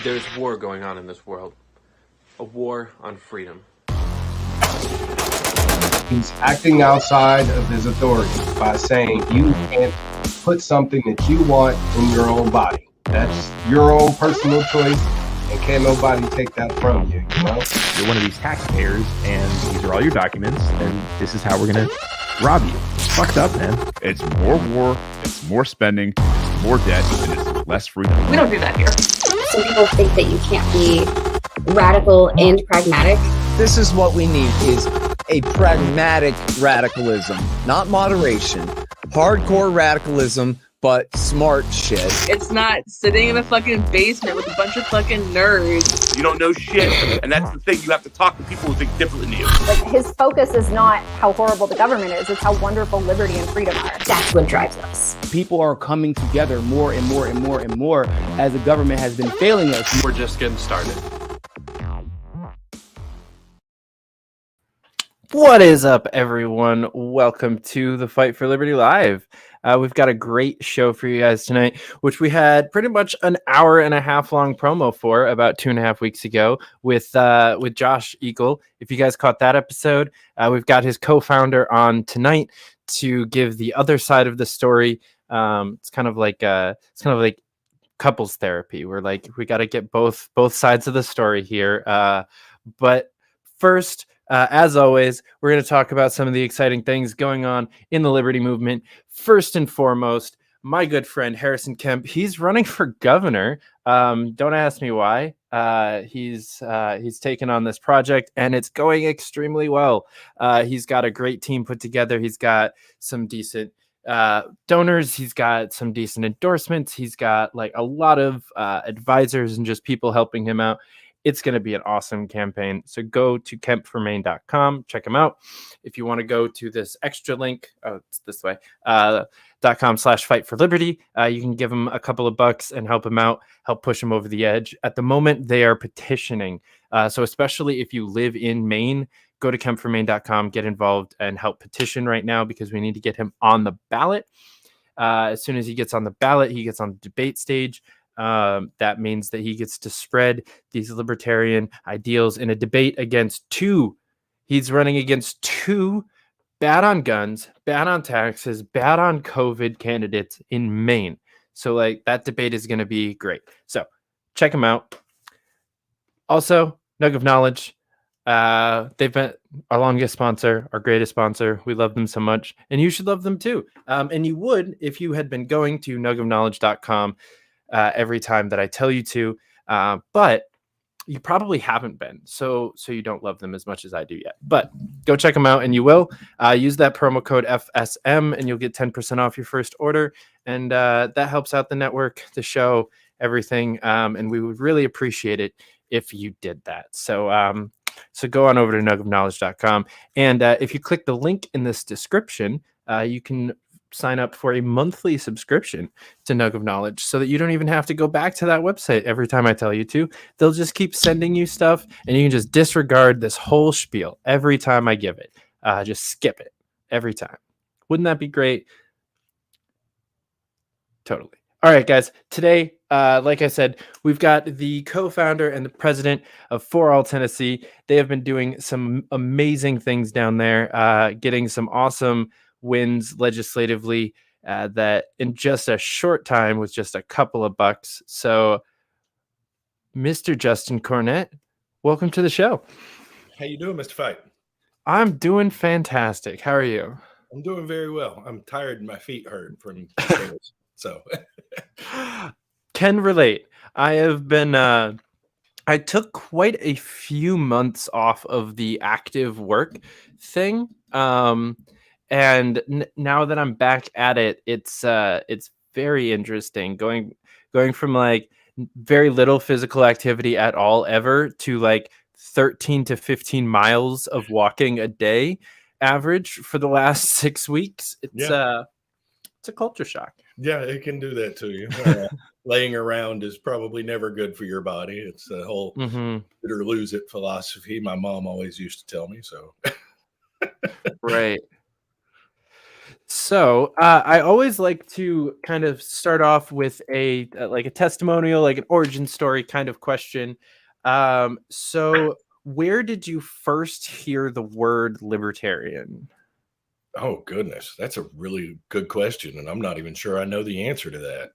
There's war going on in this world. A war on freedom. He's acting outside of his authority by saying you can't put something that you want in your own body. That's your own personal choice, and can't nobody take that from you, you know? You're one of these taxpayers, and these are all your documents, and this is how we're going to rob you. It's fucked up, man. It's more war, it's more spending, it's more debt, and it's less freedom. We don't do that here. Some people think that you can't be radical and pragmatic. This is what we need, is a pragmatic radicalism, not moderation. Hardcore radicalism, but smart shit. It's not sitting in a fucking basement with a bunch of fucking nerds. You don't know shit, and that's the thing. You have to talk to people who think differently than you. Like, his focus is not how horrible the government is, it's how wonderful liberty and freedom are. That's what drives us. People are coming together more and more and more and more as the government has been failing us. We're just getting started. What is up, everyone? Welcome to the Fight for Liberty Live. We've got a great show for you guys tonight, which we had pretty much an hour and a half long promo for about 2.5 weeks ago with Josh Eagle. If you guys caught that episode, we've got his co-founder on tonight to give the other side of the story. It's kind of like couples therapy. We're like, we got to get both sides of the story here. But first, as always, we're going to talk about some of the exciting things going on in the Liberty movement. First and foremost, my good friend Harrison Kemp, he's running for governor. Don't ask me why. He's taken on this project, and it's going extremely well. He's got a great team put together. He's got some decent donors. He's got some decent endorsements. He's got like a lot of advisors and just people helping him out. It's going to be an awesome campaign. So go to kempformaine.com, check him out. If you want to go to this extra link, it's this way, .com/fight for liberty, you can give him a couple of bucks and help him out, help push him over the edge. At the moment, they are petitioning. So especially if you live in Maine, go to kempformaine.com, get involved and help petition right now because we need to get him on the ballot. As soon as he gets on the ballot, he gets on the debate stage. That means that he gets to spread these libertarian ideals in a debate against he's running against two bad on guns, bad on taxes, bad on COVID candidates in Maine. So like that debate is going to be great. So check him out. Also, Nugg of Knowledge. They've been our longest sponsor, our greatest sponsor. We love them so much, and you should love them too. And you would if you had been going to nuggofknowledge.com every time that I tell you to, but you probably haven't been, so you don't love them as much as I do yet. But go check them out, and you will. Use that promo code FSM, and you'll get 10% off your first order, and that helps out the network, the show, everything, and we would really appreciate it if you did that. So go on over to nuggofknowledge.com, and if you click the link in this description, you can sign up for a monthly subscription to Nugg of Knowledge so that you don't even have to go back to that website every time I tell you to. They'll just keep sending you stuff, and you can just disregard this whole spiel every time I give it. Just skip it every time. Wouldn't that be great? Totally. All right, guys. Today, like I said, we've got the co-founder and the president of For All Tennessee. They have been doing some amazing things down there, getting some awesome wins legislatively that in just a short time with just a couple of bucks. So Mr. Justin Cornett, welcome to the show. How you doing, Mr. Fite? I'm doing fantastic. How are you? I'm doing very well. I'm tired and my feet hurt from so can relate. I have been I took quite a few months off of the active work thing. And now that I'm back at it, it's very interesting going from like very little physical activity at all ever to like 13 to 15 miles of walking a day average for the last 6 weeks. It's a culture shock. Yeah, it can do that to you. Laying around is probably never good for your body. It's a whole it or lose it philosophy. My mom always used to tell me so. Right. So I always like to kind of start off with a like a testimonial, like an origin story kind of question. So where did you first hear the word libertarian? Oh goodness, that's a really good question, and I'm not even sure I know the answer to that.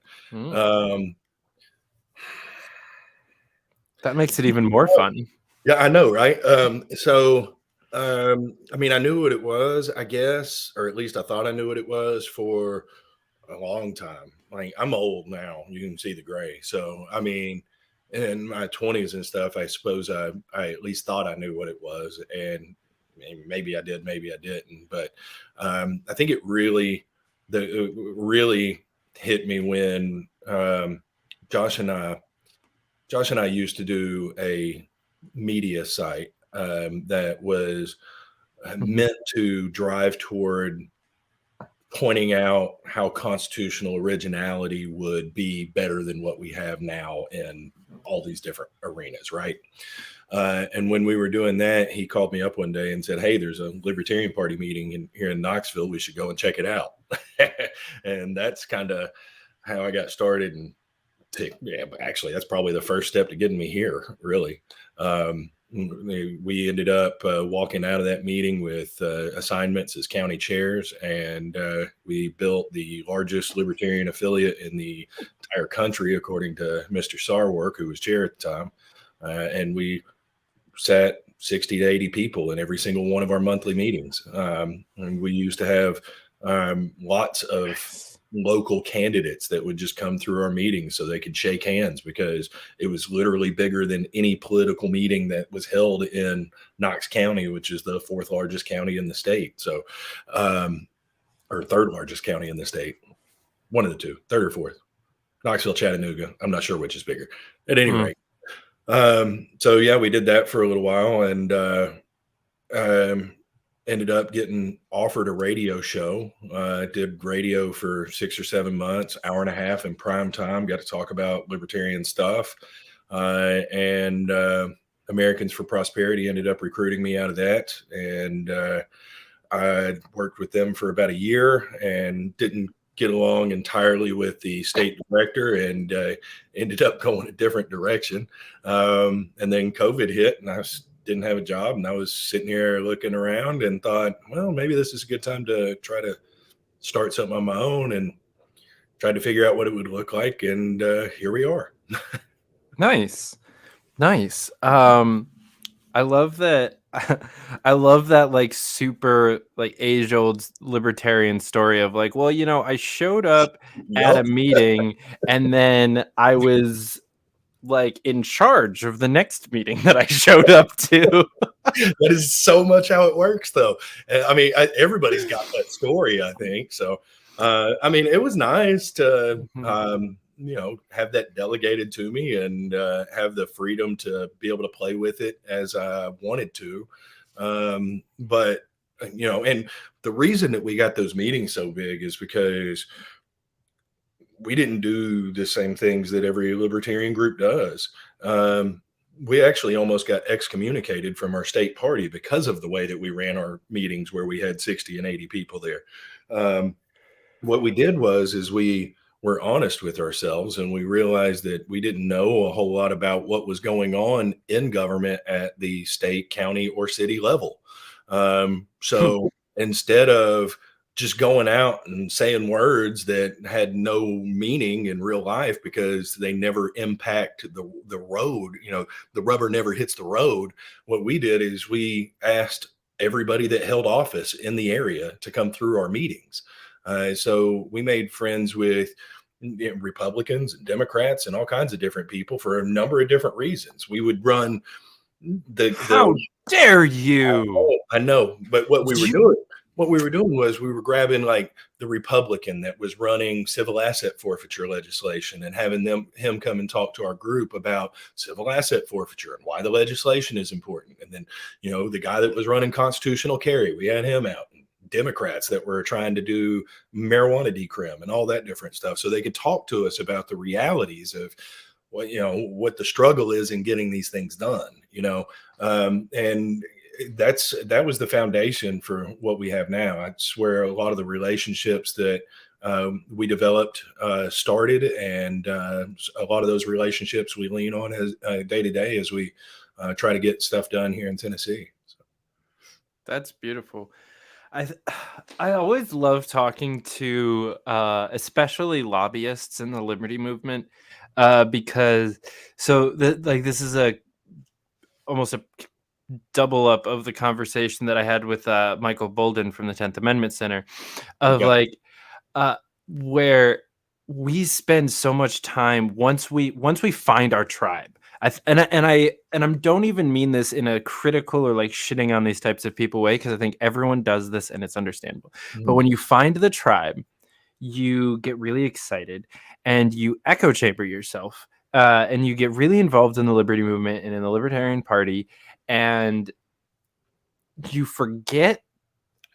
That makes it even more fun. Yeah, I know, right? I mean, I knew what it was, I guess, or at least I thought I knew what it was for a long time. Like, I'm old now. You can see the gray. So, I mean, in my 20s and stuff, I suppose I at least thought I knew what it was. And maybe I did, maybe I didn't. But I think it really hit me when Josh and I used to do a media site that was meant to drive toward pointing out how constitutional originality would be better than what we have now in all these different arenas, right? And when we were doing that, he called me up one day and said, "Hey, there's a Libertarian Party meeting here in Knoxville. We should go and check it out." And that's kind of how I got started. And yeah, actually, that's probably the first step to getting me here, really. We ended up walking out of that meeting with assignments as county chairs, and we built the largest libertarian affiliate in the entire country, according to Mr. Sarwark, who was chair at the time. And we sat 60 to 80 people in every single one of our monthly meetings. And we used to have lots of local candidates that would just come through our meetings so they could shake hands, because it was literally bigger than any political meeting that was held in Knox County, which is the 4th largest county in the state. So, or 3rd largest county in the state, one of the two, 3rd or 4th, Knoxville, Chattanooga. I'm not sure which is bigger at any rate. So yeah, we did that for a little while, and ended up getting offered a radio show. Did radio for 6 or 7 months, hour and a half in prime time, got to talk about libertarian stuff. And Americans for Prosperity ended up recruiting me out of that. And I worked with them for about a year and didn't get along entirely with the state director, and ended up going a different direction. And then COVID hit, and I didn't have a job, and I was sitting here looking around and thought, well, maybe this is a good time to try to start something on my own, and tried to figure out what it would look like. And here we are. Nice. I love that. I love that, like, super, like, age-old libertarian story of, like, well, I showed up at a meeting, and then I was, like, in charge of the next meeting that I showed up to. That is so much how it works, though. I mean, everybody's got that story, I think. So, I mean, it was nice to, have that delegated to me, and have the freedom to be able to play with it as I wanted to. But, and the reason that we got those meetings so big is because we didn't do the same things that every libertarian group does. We actually almost got excommunicated from our state party because of the way that we ran our meetings, where we had 60 and 80 people there. What we did is we were honest with ourselves, and we realized that we didn't know a whole lot about what was going on in government at the state, county, or city level. So instead of just going out and saying words that had no meaning in real life because they never impact the road, the rubber never hits the road, what we did is we asked everybody that held office in the area to come through our meetings. So we made friends with Republicans and Democrats and all kinds of different people for a number of different reasons. We would run How dare you? I know, but what we were doing was we were grabbing, like, the Republican that was running civil asset forfeiture legislation, and having him come and talk to our group about civil asset forfeiture and why the legislation is important. And then, the guy that was running constitutional carry, we had him out. Democrats that were trying to do marijuana decrim and all that different stuff, so they could talk to us about the realities of what the struggle is in getting these things done. And that was the foundation for what we have now. I swear a lot of the relationships that we developed started, and a lot of those relationships we lean on as day to day as we try to get stuff done here in Tennessee. So. That's beautiful. I always love talking to especially lobbyists in the liberty movement because this is almost a double up of the conversation that I had with Michael Bolden from the 10th Amendment Center of where we spend so much time once we find our tribe. I don't even mean this in a critical or like shitting on these types of people way, because I think everyone does this and it's understandable. But when you find the tribe, you get really excited and you echo chamber yourself, and you get really involved in the liberty movement and in the Libertarian Party, and you forget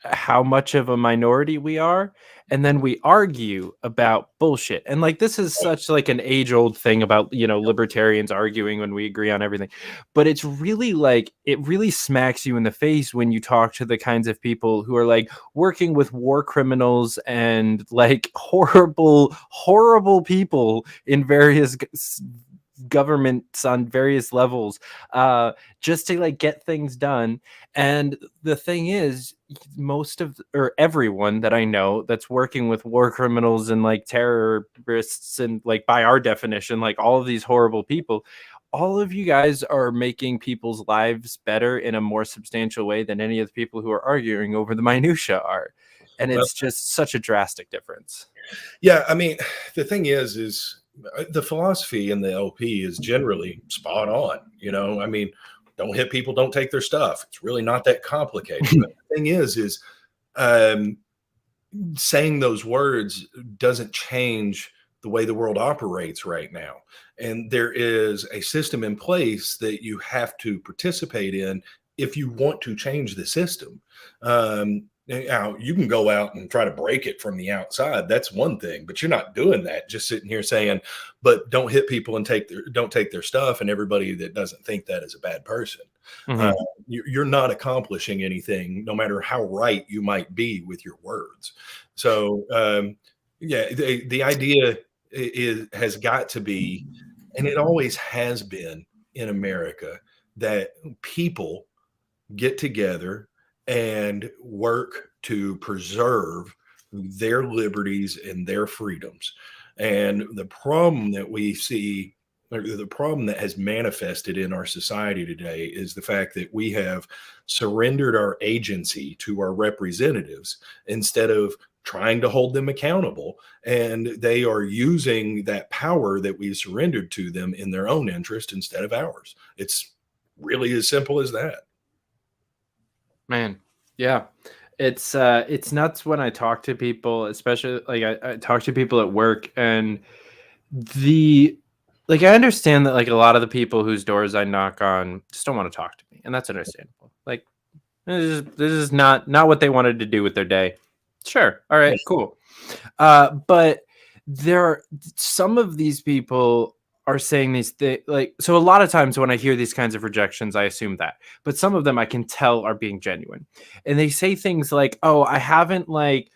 how much of a minority we are, and then we argue about bullshit. And like, this is such like an age-old thing about, you know, libertarians arguing when we agree on everything, but it's really like, it really smacks you in the face when you talk to the kinds of people who are like working with war criminals and like horrible people in various governments on various levels, just to like get things done. And the thing is, everyone that I know that's working with war criminals and like terrorists and like, by our definition, like all of these horrible people, all of you guys are making people's lives better in a more substantial way than any of the people who are arguing over the minutia are. And it's just such a drastic difference. Yeah, I mean, the thing is the philosophy in the LP is generally spot on. You know, I mean, don't hit people, don't take their stuff. It's really not that complicated. But the thing is saying those words doesn't change the way the world operates right now. And there is a system in place that you have to participate in if you want to change the system. Now, you can go out and try to break it from the outside. That's one thing, but you're not doing that. Just sitting here saying, but don't hit people and don't take their stuff. And everybody that doesn't think that is a bad person. You're not accomplishing anything, no matter how right you might be with your words. So, the idea has got to be, and it always has been in America, that people get together and work to preserve their liberties and their freedoms. And the problem that we see, or the problem that has manifested in our society today, is the fact that we have surrendered our agency to our representatives instead of trying to hold them accountable. And they are using that power that we surrendered to them in their own interest instead of ours. It's really as simple as that. Man, yeah, it's nuts when I talk to people, especially like I talk to people at work, and I understand that like a lot of the people whose doors I knock on just don't want to talk to me, and that's understandable. Like, this is not what they wanted to do with their day. Sure, all right, cool. But there are some of these people are saying these things, like, so a lot of times when I hear these kinds of rejections, I assume that, but some of them I can tell are being genuine, and they say things like, "Oh, I haven't like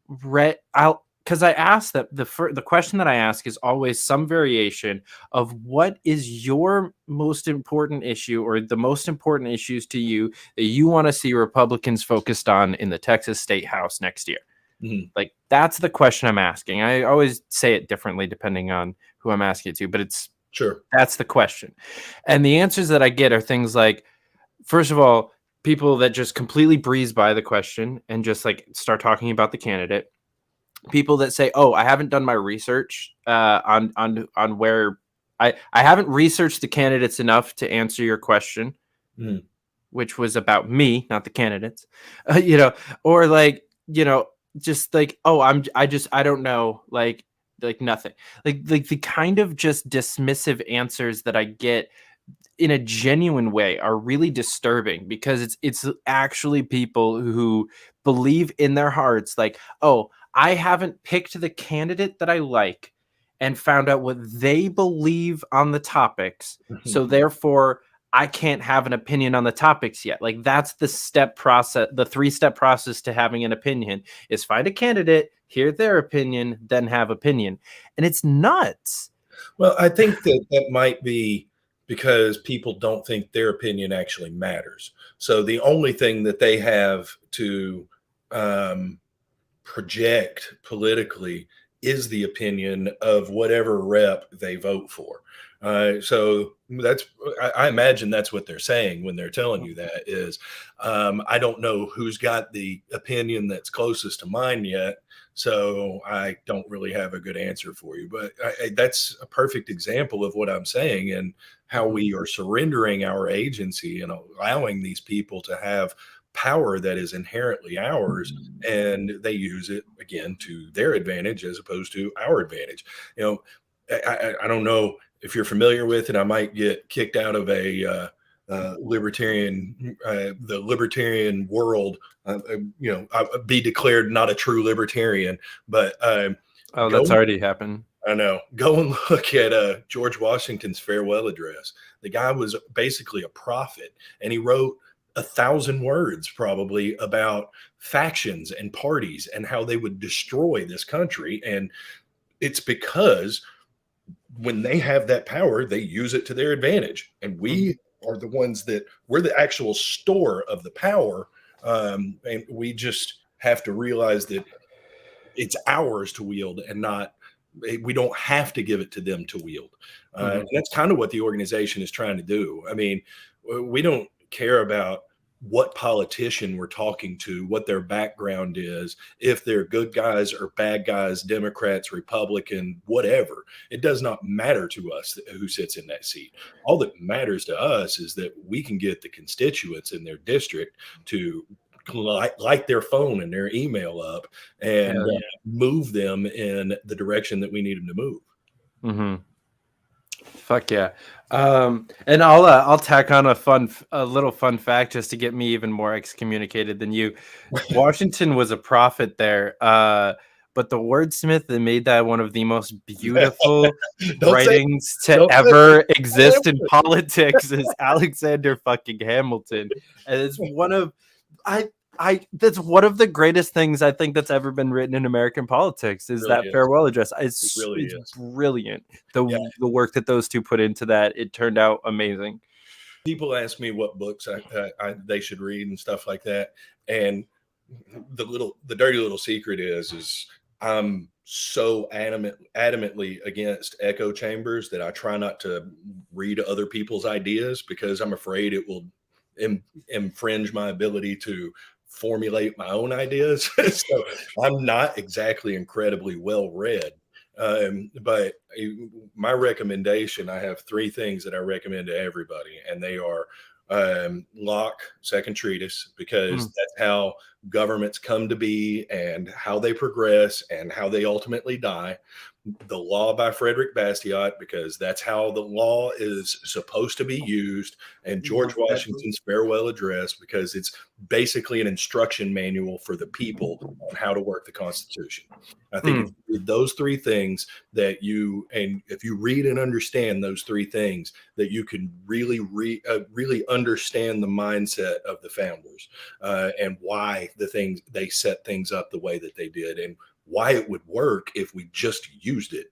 read out," because I ask that the question that I ask is always some variation of what is your most important issue, or the most important issues to you that you want to see Republicans focused on in the Texas State House next year. Like, that's the question I'm asking. I always say it differently depending on who I'm asking it to, but that's the question. And the answers that I get are things like, first of all, people that just completely breeze by the question and just like start talking about the candidate. People that say, "Oh, I haven't done my research on where I haven't researched the candidates enough to answer your question," which was about me, not the candidates. Or like, just like, "Oh, I don't know," like nothing, like the kind of just dismissive answers that I get in a genuine way are really disturbing, because it's actually people who believe in their hearts, like, "Oh, I haven't picked the candidate that I like and found out what they believe on the topics. So therefore I can't have an opinion on the topics yet. Like that's the step process, the 3-step process to having an opinion is find a candidate, hear their opinion, then have opinion. And it's nuts. Well, I think that might be because people don't think their opinion actually matters. So the only thing that they have to project politically is the opinion of whatever rep they vote for. So I imagine that's what they're saying when they're telling you that is, I don't know who's got the opinion that's closest to mine yet, so I don't really have a good answer for you. But that's a perfect example of what I'm saying and how we are surrendering our agency and allowing these people to have power that is inherently ours, and they use it again to their advantage as opposed to our advantage. I don't know if you're familiar with it. I might get kicked out of a libertarian, the libertarian world. I'll be declared not a true libertarian. But that's already happened. I know. Go and look at George Washington's farewell address. The guy was basically a prophet, and he wrote 1,000 words probably about factions and parties and how they would destroy this country. And it's because when they have that power, they use it to their advantage. And we are the ones that we're the actual store of the power. And we just have to realize that it's ours to wield and not, we don't have to give it to them to wield. And that's kind of what the organization is trying to do. I mean, we don't care about what politician we're talking to, what their background is, if they're good guys or bad guys, Democrats, Republican, whatever. It does not matter to us who sits in that seat. All that matters to us is that we can get the constituents in their district to light their phone and their email up and move them in the direction that we need them to move. Fuck yeah. And I'll tack on a little fun fact just to get me even more excommunicated than you. Washington was a prophet there, but the wordsmith that made that one of the most beautiful writings to ever exist in politics is Alexander fucking Hamilton, and it's one of that's one of the greatest things I think that's ever been written in American politics is that farewell address. It's brilliant. The work that those two put into that, it turned out amazing. People ask me what books they should read and stuff like that. And the dirty little secret is I'm so adamantly against echo chambers that I try not to read other people's ideas because I'm afraid it will infringe my ability to formulate my own ideas. So I'm not exactly incredibly well read. But my recommendation, I have 3 things that I recommend to everybody, and they are Locke, Second Treatise, because that's how governments come to be and how they progress and how they ultimately die. The Law by Frederick Bastiat, because that's how the law is supposed to be used, and George Washington's farewell address, because it's basically an instruction manual for the people on how to work the Constitution. I think if those 3 things and if you read and understand those 3 things, that you can really understand the mindset of the founders and why they set things up the way that they did, and why it would work if we just used it.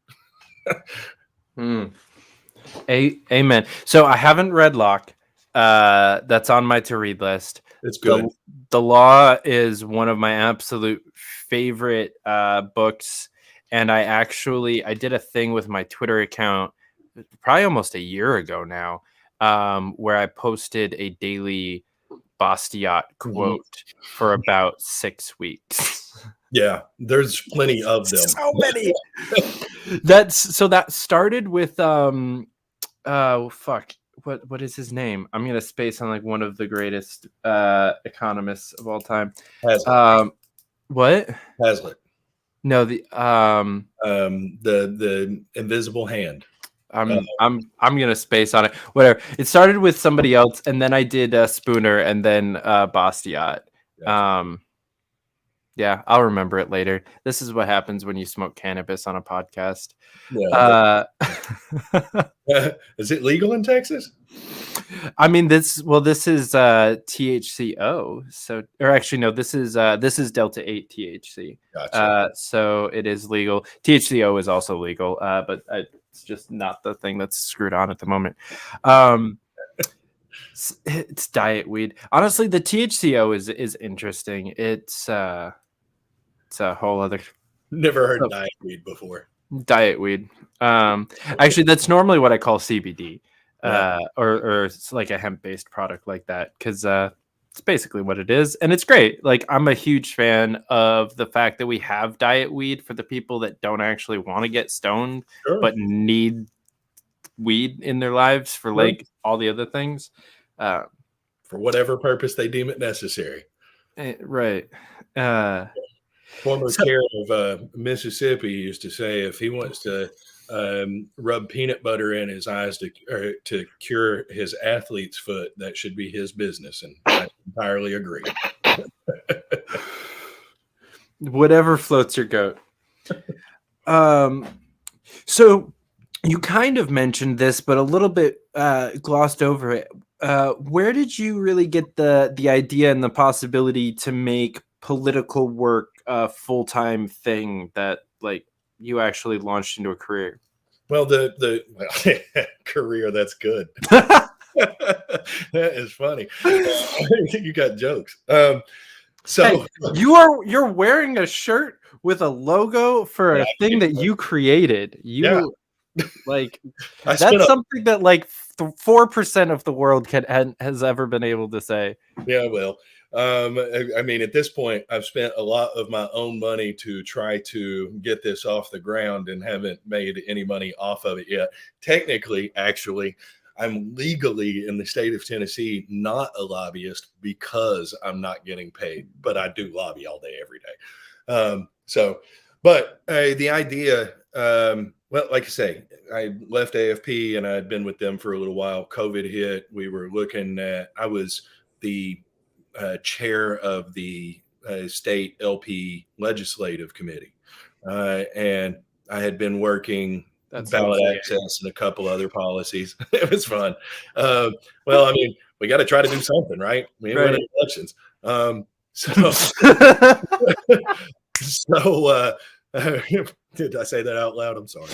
Amen. So I haven't read Locke. That's on my to-read list. It's good. The Law is one of my absolute favorite books. And I did a thing with my Twitter account probably almost a year ago now, where I posted a daily Bastiat quote for about 6 weeks. Yeah, there's plenty of them. So many. That started with what is his name? I'm gonna space on like one of the greatest economists of all time. Hazlitt. What? Hazlitt. No, the invisible hand. I'm gonna space on it. Whatever. It started with somebody else, and then I did Spooner, and then Bastiat. Yeah, I'll remember it later. This is what happens when you smoke cannabis on a podcast. Is it legal in Texas? I mean, this is THCO. So, or actually, no, this is Delta 8 THC. Gotcha. So it is legal. THCO is also legal, but it's just not the thing that's screwed on at the moment. It's diet weed. Honestly, the THCO is interesting. It's a whole other. Never heard diet weed before. Diet weed. Actually, that's normally what I call CBD. Or it's like a hemp-based product like that, because it's basically what it is, and it's great. Like, I'm a huge fan of the fact that we have diet weed for the people that don't actually want to get stoned, but need weed in their lives for like all the other things, for whatever purpose they deem it necessary. Right. Former chair of Mississippi used to say, if he wants to rub peanut butter in his eyes to cure his athlete's foot, that should be his business. And I entirely agree. Whatever floats your goat. So you kind of mentioned this, but a little bit glossed over it. Where did you really get the idea and the possibility to make political work a full-time thing that like you actually launched into a career? Well, the career, that's good. That is funny. You got jokes. So hey, you're wearing a shirt with a logo for a thing that you created. Like that's something that like 4% of the world has ever been able to say. Yeah, well, I mean, at this point, I've spent a lot of my own money to try to get this off the ground and haven't made any money off of it yet. Technically, actually, I'm legally in the state of Tennessee not a lobbyist because I'm not getting paid, but I do lobby all day, every day. But the idea, well, like I say, I left AFP and I'd been with them for a little while. COVID hit. We were looking at, I was the chair of the state LP legislative committee. And I had been working ballot access and a couple other policies. It was fun. Well, I mean, we got to try to do something, right? We ain't winning elections. Did I say that out loud? I'm sorry.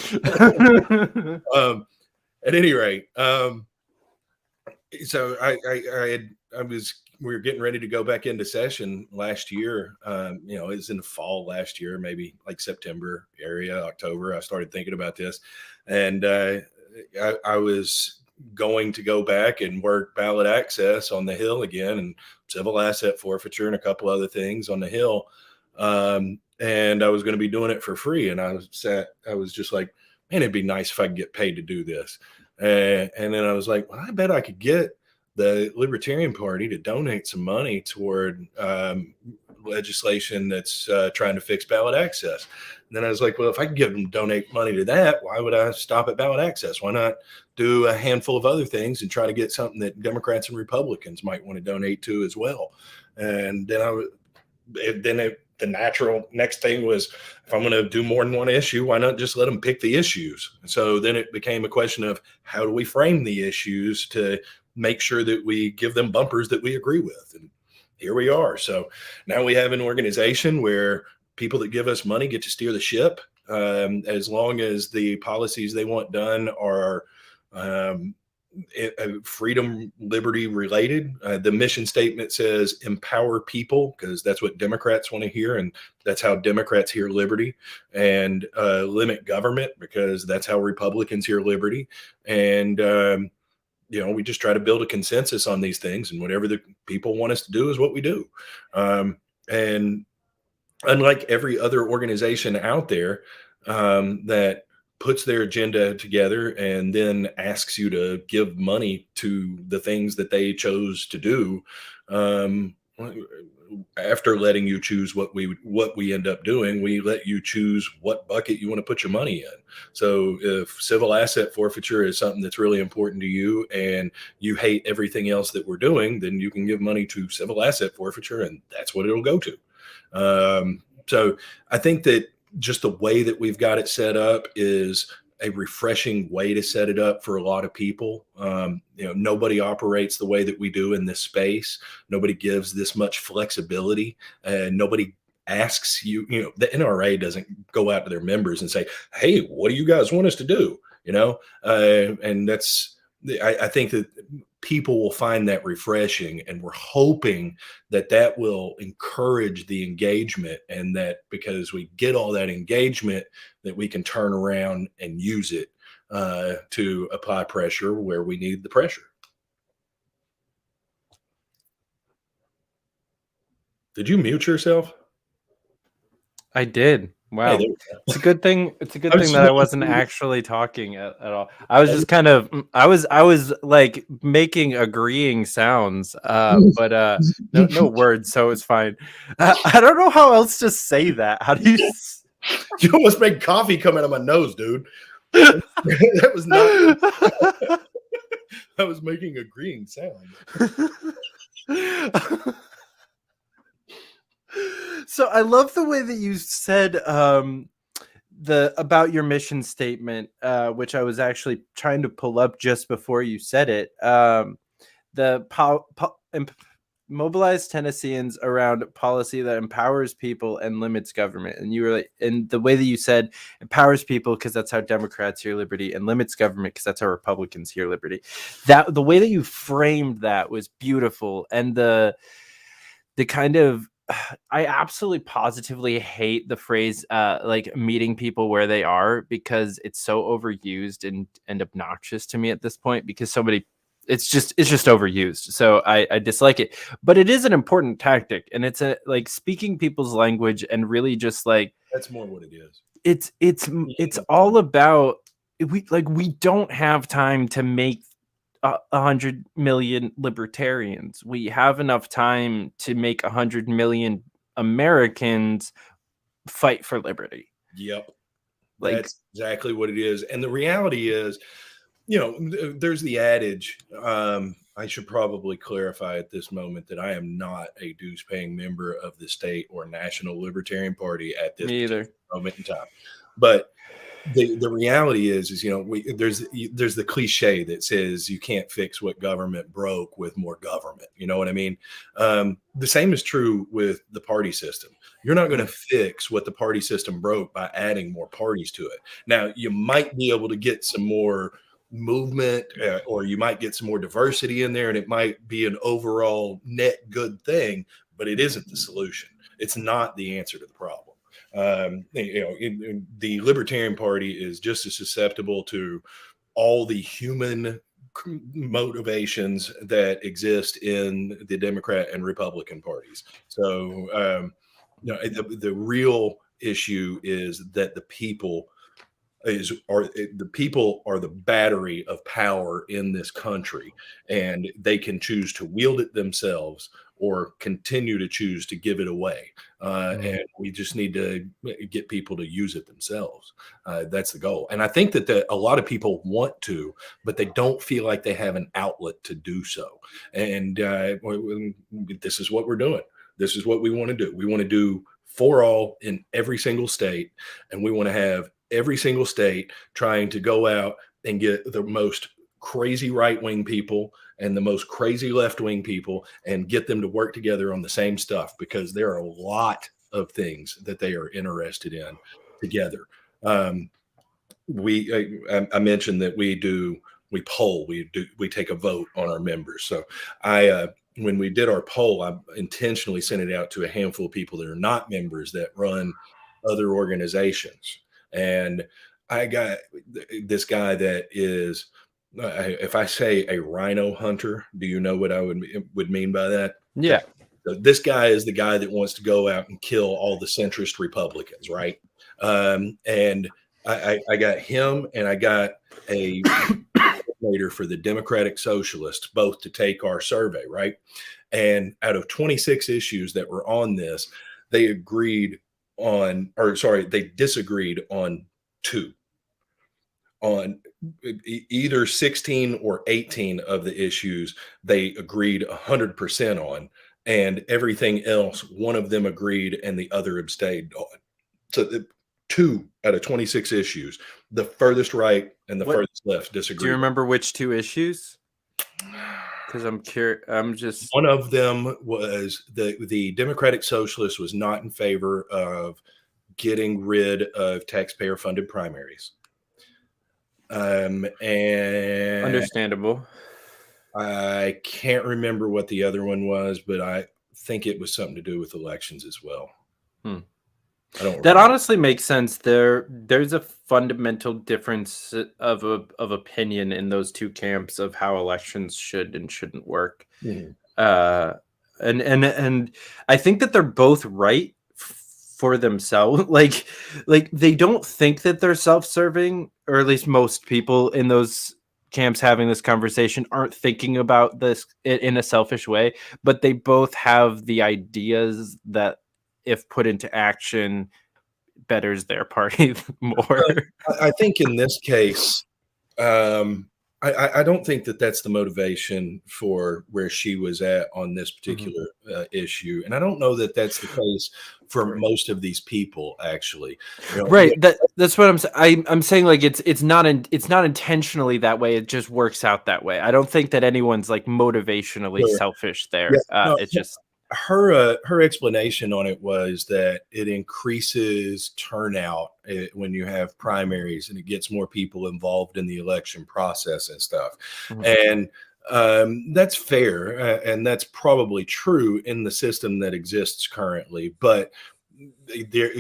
At any rate, so we were getting ready to go back into session last year. It was in the fall last year, maybe like September area, October. I started thinking about this, and I was going to go back and work ballot access on the Hill again, and civil asset forfeiture and a couple other things on the Hill. And I was going to be doing it for free. And I was just like, man, it'd be nice if I could get paid to do this. And then I was like, well, I bet I could get the Libertarian Party to donate some money toward legislation that's trying to fix ballot access. And then I was like, well, if I could get them to donate money to that, why would I stop at ballot access? Why not do a handful of other things and try to get something that Democrats and Republicans might want to donate to as well? And then the natural next thing was, if I'm going to do more than one issue, why not just let them pick the issues? So then it became a question of, how do we frame the issues to make sure that we give them bumpers that we agree with? And here we are. So now we have an organization where people that give us money get to steer the ship, as long as the policies they want done are freedom, liberty related. The mission statement says empower people, because that's what Democrats want to hear, and that's how Democrats hear liberty, and limit government, because that's how Republicans hear liberty. And we just try to build a consensus on these things, and whatever the people want us to do is what we do. And unlike every other organization out there that puts their agenda together and then asks you to give money to the things that they chose to do, after letting you choose what we end up doing, we let you choose what bucket you want to put your money in. So if civil asset forfeiture is something that's really important to you and you hate everything else that we're doing, then you can give money to civil asset forfeiture, and that's what it'll go to. So I think that just the way that we've got it set up is a refreshing way to set it up for a lot of people. Nobody operates the way that we do in this space. Nobody gives this much flexibility, and nobody asks you. The NRA doesn't go out to their members and say, "Hey, what do you guys want us to do?" And that's. I think that people will find that refreshing, and we're hoping that that will encourage the engagement, and that because we get all that engagement, that we can turn around and use it to apply pressure where we need the pressure. Did you mute yourself? I did. Wow. Hey, it's a good thing. It's a good thing that I wasn't actually talking at all. I was just kind of, I was like making agreeing sounds, but no words, so it's fine. I don't know how else to say that. How do you? You almost made coffee come out of my nose, dude. That was not. I was making agreeing sounds. So I love the way that you said about your mission statement, which I was actually trying to pull up just before you said it. Mobilize Tennesseans around policy that empowers people and limits government. And you were like, and the way that you said empowers people because that's how Democrats hear liberty, and limits government because that's how Republicans hear liberty. That the way that you framed that was beautiful, and the kind of, I absolutely positively hate the phrase like meeting people where they are, because it's so overused and obnoxious to me at this point, because it's just overused. So I dislike it, but it is an important tactic, and it's like speaking people's language, and really just like, that's more what it is. It's all about, we don't have time to make 100 million libertarians. We have enough time to make 100 million Americans fight for liberty. Yep. That's exactly what it is. And the reality is, there's the adage, I should probably clarify at this moment that I am not a dues-paying member of the state or National Libertarian Party at this moment in time. But the reality is there's the cliche that says you can't fix what government broke with more government. You know what I mean? The same is true with the party system. You're not going to fix what the party system broke by adding more parties to it. Now, you might be able to get some more movement, or you might get some more diversity in there, and it might be an overall net good thing, but it isn't the solution. It's not the answer to the problem. The Libertarian Party is just as susceptible to all the human motivations that exist in the Democrat and Republican parties. So, the real issue is that the people are the battery of power in this country, and they can choose to wield it themselves or continue to choose to give it away. And we just need to get people to use it themselves. That's the goal. And I think that a lot of people want to, but they don't feel like they have an outlet to do so. And this is what we're doing. This is what we want to do. We want to do for all in every single state. And we want to have every single state trying to go out and get the most crazy right-wing people and the most crazy left-wing people and get them to work together on the same stuff, because there are a lot of things that they are interested in together. I mentioned that we poll, we take a vote on our members. So when we did our poll, I intentionally sent it out to a handful of people that are not members that run other organizations. And I got this guy that is, if I say a rhino hunter, do you know what I would mean by that? Yeah. So this guy is the guy that wants to go out and kill all the centrist Republicans, right? And I got him, and I got a coordinator for the Democratic Socialists, both to take our survey, right? And out of 26 issues that were on this, they disagreed on 2. On either 16 or 18 of the issues, they agreed 100% on, and everything else, one of them agreed and the other abstained on. So 2 out of 26 issues. The furthest right and the furthest left disagree. Do you remember which 2 issues? Because I'm curious. I'm just one of them was the Democratic Socialist was not in favor of getting rid of taxpayer-funded primaries. And understandable. I can't remember what the other one was, but I think it was something to do with elections as well. I don't that remember. honestly makes sense. There's a fundamental difference of opinion in those 2 camps of how elections should and shouldn't work. And I think that they're both right for themselves. Like they don't think that they're self-serving, or at least most people in those camps having this conversation aren't thinking about this in a selfish way, but they both have the ideas that if put into action betters their party more. I think in this case, I don't think that that's the motivation for where she was at on this particular issue, and I don't know that that's the case for most of these people. Actually, right? That's what I'm saying. I'm saying like it's not intentionally that way. It just works out that way. I don't think that anyone's like motivationally selfish there. It's just her explanation on it was that it increases turnout when you have primaries and it gets more people involved in the election process and stuff. And that's fair, and that's probably true in the system that exists currently, but there,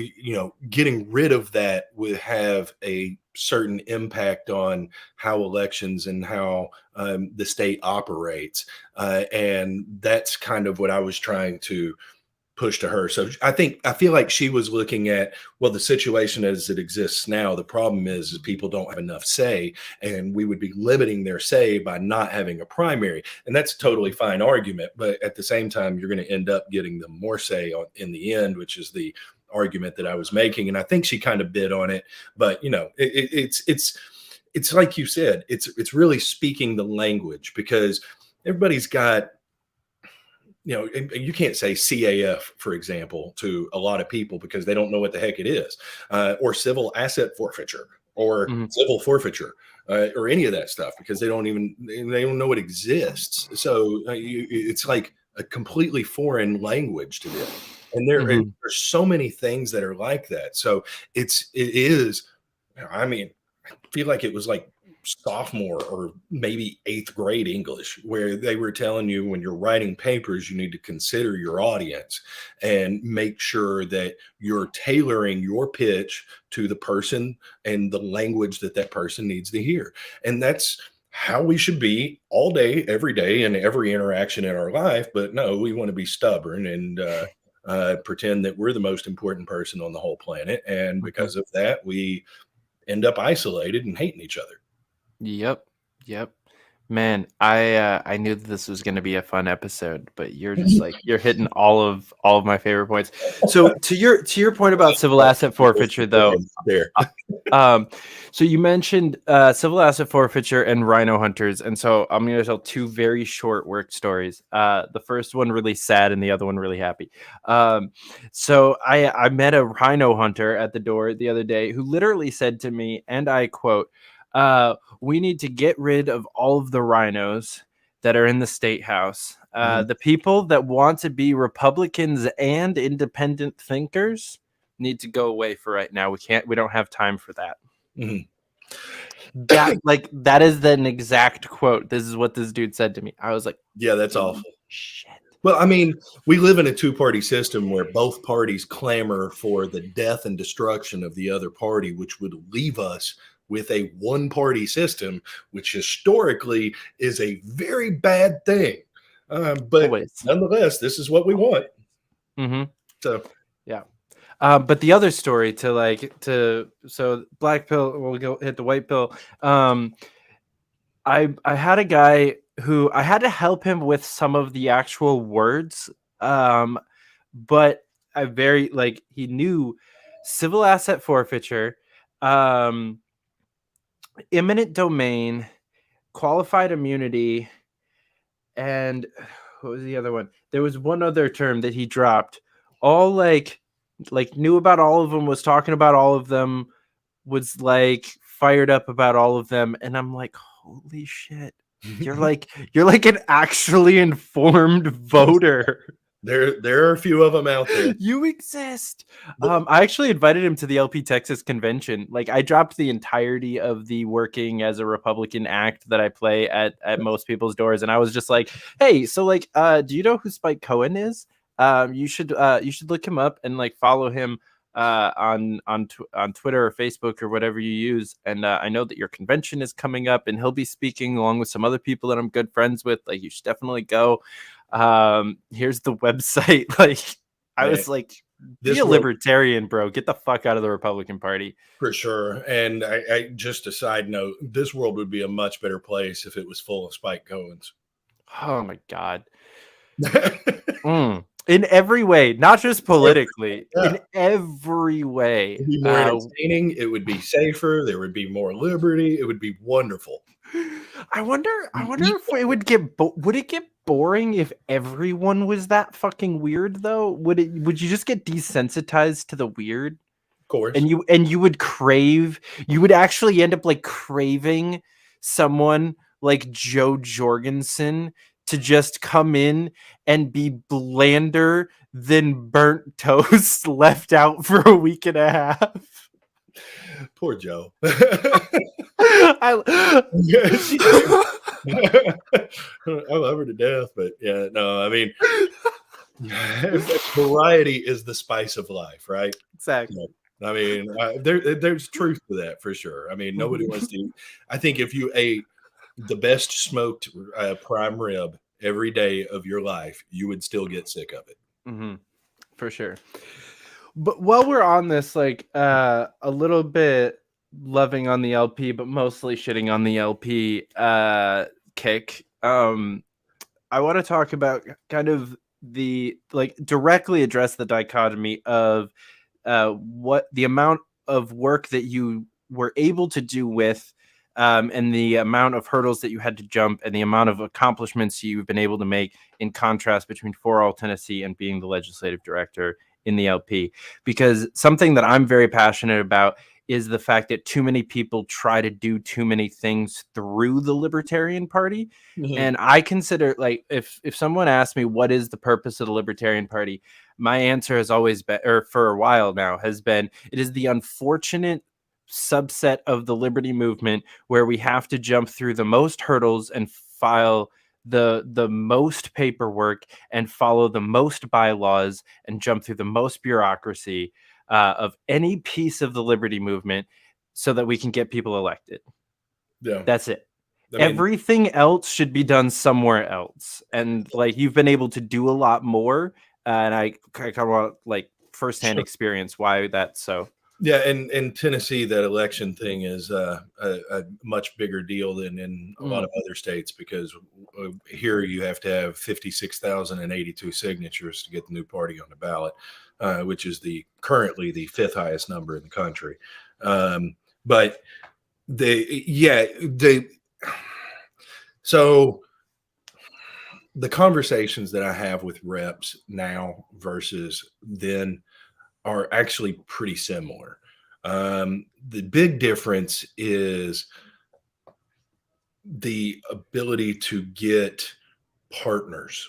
getting rid of that would have a certain impact on how elections and how the state operates, and that's kind of what I was trying to push to her. So I feel like she was looking at, well, the situation as it exists now, the problem is people don't have enough say, and we would be limiting their say by not having a primary. And that's a totally fine argument, but at the same time, you're going to end up getting them more say in the end, which is the argument that I was making. And I think she kind of bid on it, but it's like you said, it's really speaking the language, because everybody's got, you can't say CAF, for example, to a lot of people because they don't know what the heck it is, or civil asset forfeiture, or civil forfeiture, or any of that stuff, because they don't know it exists. So it's like a completely foreign language to them. And there's so many things that are like that. So it is, I mean, I feel like it was like sophomore or maybe 8th grade English, where they were telling you when you're writing papers, you need to consider your audience and make sure that you're tailoring your pitch to the person and the language that person needs to hear. And that's how we should be all day, every day, in every interaction in our life. But no, we want to be stubborn and pretend that we're the most important person on the whole planet. And because of that, we end up isolated and hating each other. Yep. Man, I knew that this was going to be a fun episode, but you're just like you're hitting all of my favorite points. So to your point about civil asset forfeiture, though, so you mentioned civil asset forfeiture and rhino hunters, and so I'm going to tell 2 very short work stories. The first one really sad, and the other one really happy. So I met a rhino hunter at the door the other day who literally said to me, and I quote, we need to get rid of all of the rhinos that are in the state house. The people that want to be Republicans and independent thinkers need to go away for right now. We don't have time for that. That is an exact quote. This is what this dude said to me. I was like, yeah, that's awful. Shit. Well, I mean, we live in a 2-party system where both parties clamor for the death and destruction of the other party, which would leave us with a 1-party system, which historically is a very bad thing. But nonetheless, this is what we want. So, yeah. But the other story so black pill, we'll go hit the white pill. I had a guy who I had to help him with some of the actual words. But he knew civil asset forfeiture, eminent domain, qualified immunity, and what was the other one? There was one other term that he dropped. All like like knew about all of them, was talking about all of them, was like fired up about all of them, and I'm like, holy shit. You're like an actually informed voter. There are a few of them out there. You exist. I actually invited him to the LP Texas convention. Like, I dropped the entirety of the working as a Republican act that I play at most people's doors, and I was just like, hey, so like, do you know who Spike Cohen is? You should look him up and like follow him on Twitter or Facebook or whatever you use. And I know that your convention is coming up, and he'll be speaking along with some other people that I'm good friends with. Like, you should definitely go. Here's the website. Like, I was like, be a libertarian, bro. Get the fuck out of the Republican Party. For sure. And I just a side note, this world would be a much better place if it was full of Spike Cohens. Oh my God. In every way, not just politically, in every way. It would be more entertaining. It would be safer. There would be more liberty. It would be wonderful. I wonder if it would get boring if everyone was that fucking weird though? Would you just get desensitized to the weird? Of course. And you would actually end up like craving someone like Joe Jorgensen to just come in and be blander than burnt toast left out for a week and a half. Poor Joe. I love her to death, but yeah, no, I mean, variety is the spice of life, right? Exactly. I mean, there's truth to that for sure. I mean, nobody wants to. I think if you ate the best smoked prime rib every day of your life, you would still get sick of it. Mm-hmm. For sure. But while we're on this, like a little bit loving on the LP, but mostly shitting on the LP kick, I want to talk about kind of the like directly address the dichotomy of what the amount of work that you were able to do with and the amount of hurdles that you had to jump and the amount of accomplishments you've been able to make in contrast between For All Tennessee and being the legislative director in the LP. Because something that I'm very passionate about is the fact that too many people try to do too many things through the Libertarian Party. Mm-hmm. And I consider, like, if someone asks me what is the purpose of the Libertarian Party, my answer has always been, or for a while now has been, it is the unfortunate subset of the liberty movement where we have to jump through the most hurdles and file the most paperwork and follow the most bylaws and jump through the most bureaucracy of any piece of the liberty movement so that we can get people elected. Yeah, that's it. Everything else should be done somewhere else. And like, you've been able to do a lot more. And I kind of want like firsthand experience why that's so. Yeah, and in Tennessee, that election thing is a much bigger deal than in a lot of other states, because here you have to have 56,082 signatures to get the new party on the ballot, which is currently the fifth highest number in the country. But so the conversations that I have with reps now versus then are actually pretty similar. The big difference is the ability to get partners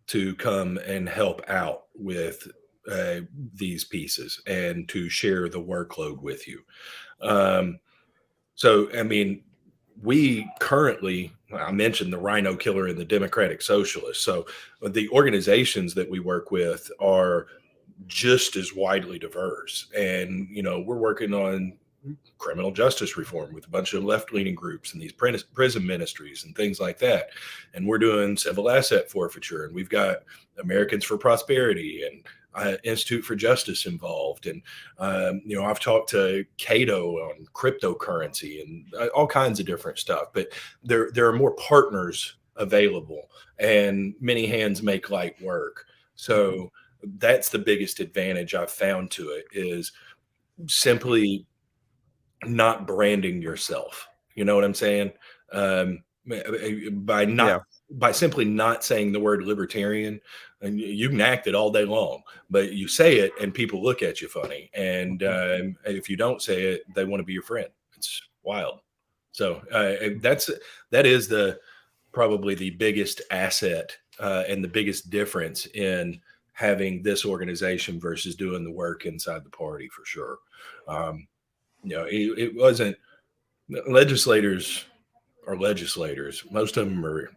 to come and help out with these pieces and to share the workload with you. So, I mean, we currently, I mentioned the Rhino Killer and the Democratic Socialists. So the organizations that we work with are just as widely diverse. And, you know, we're working on criminal justice reform with a bunch of left-leaning groups and these prison ministries and things like that. And we're doing civil asset forfeiture, and we've got Americans for Prosperity and Institute for Justice involved. And, you know, I've talked to Cato on cryptocurrency and all kinds of different stuff, but there are more partners available, and many hands make light work. So that's the biggest advantage I've found to it, is simply not branding yourself. You know what I'm saying? By not by simply not saying the word libertarian, and you can act it all day long, but you say it and people look at you funny. And if you don't say it, they want to be your friend. It's wild. So that is probably the biggest asset and the biggest difference in having this organization versus doing the work inside the party, for sure. It wasn't, legislators are legislators. Most of them are.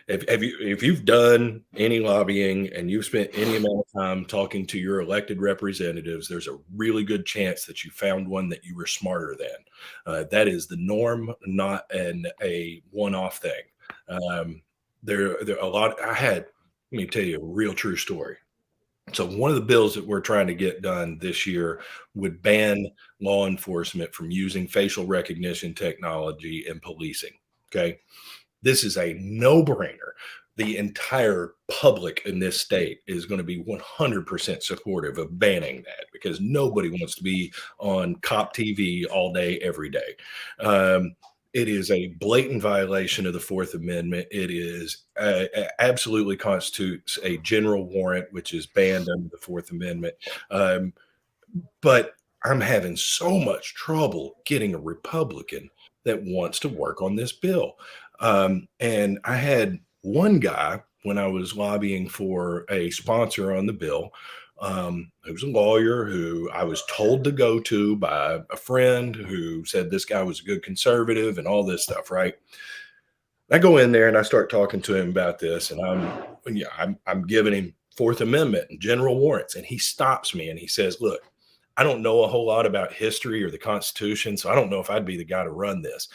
If you've done any lobbying and you've spent any amount of time talking to your elected representatives, there's a really good chance that you found one that you were smarter than. That is the norm, not a one-off thing. There are a lot. Let me tell you a real true story. So one of the bills that we're trying to get done this year would ban law enforcement from using facial recognition technology in policing. Okay. This is a no-brainer. The entire public in this state is going to be 100% supportive of banning that, because nobody wants to be on cop TV all day, every day. It is a blatant violation of the Fourth Amendment. It is absolutely constitutes a general warrant, which is banned under the Fourth Amendment. But I'm having so much trouble getting a Republican that wants to work on this bill. And I had one guy when I was lobbying for a sponsor on the bill, who was a lawyer who I was told to go to by a friend who said this guy was a good conservative and all this stuff, right? I go in there and I start talking to him about this, and I'm giving him Fourth Amendment and general warrants, and he stops me and he says, "Look, I don't know a whole lot about history or the Constitution, so I don't know if I'd be the guy to run this."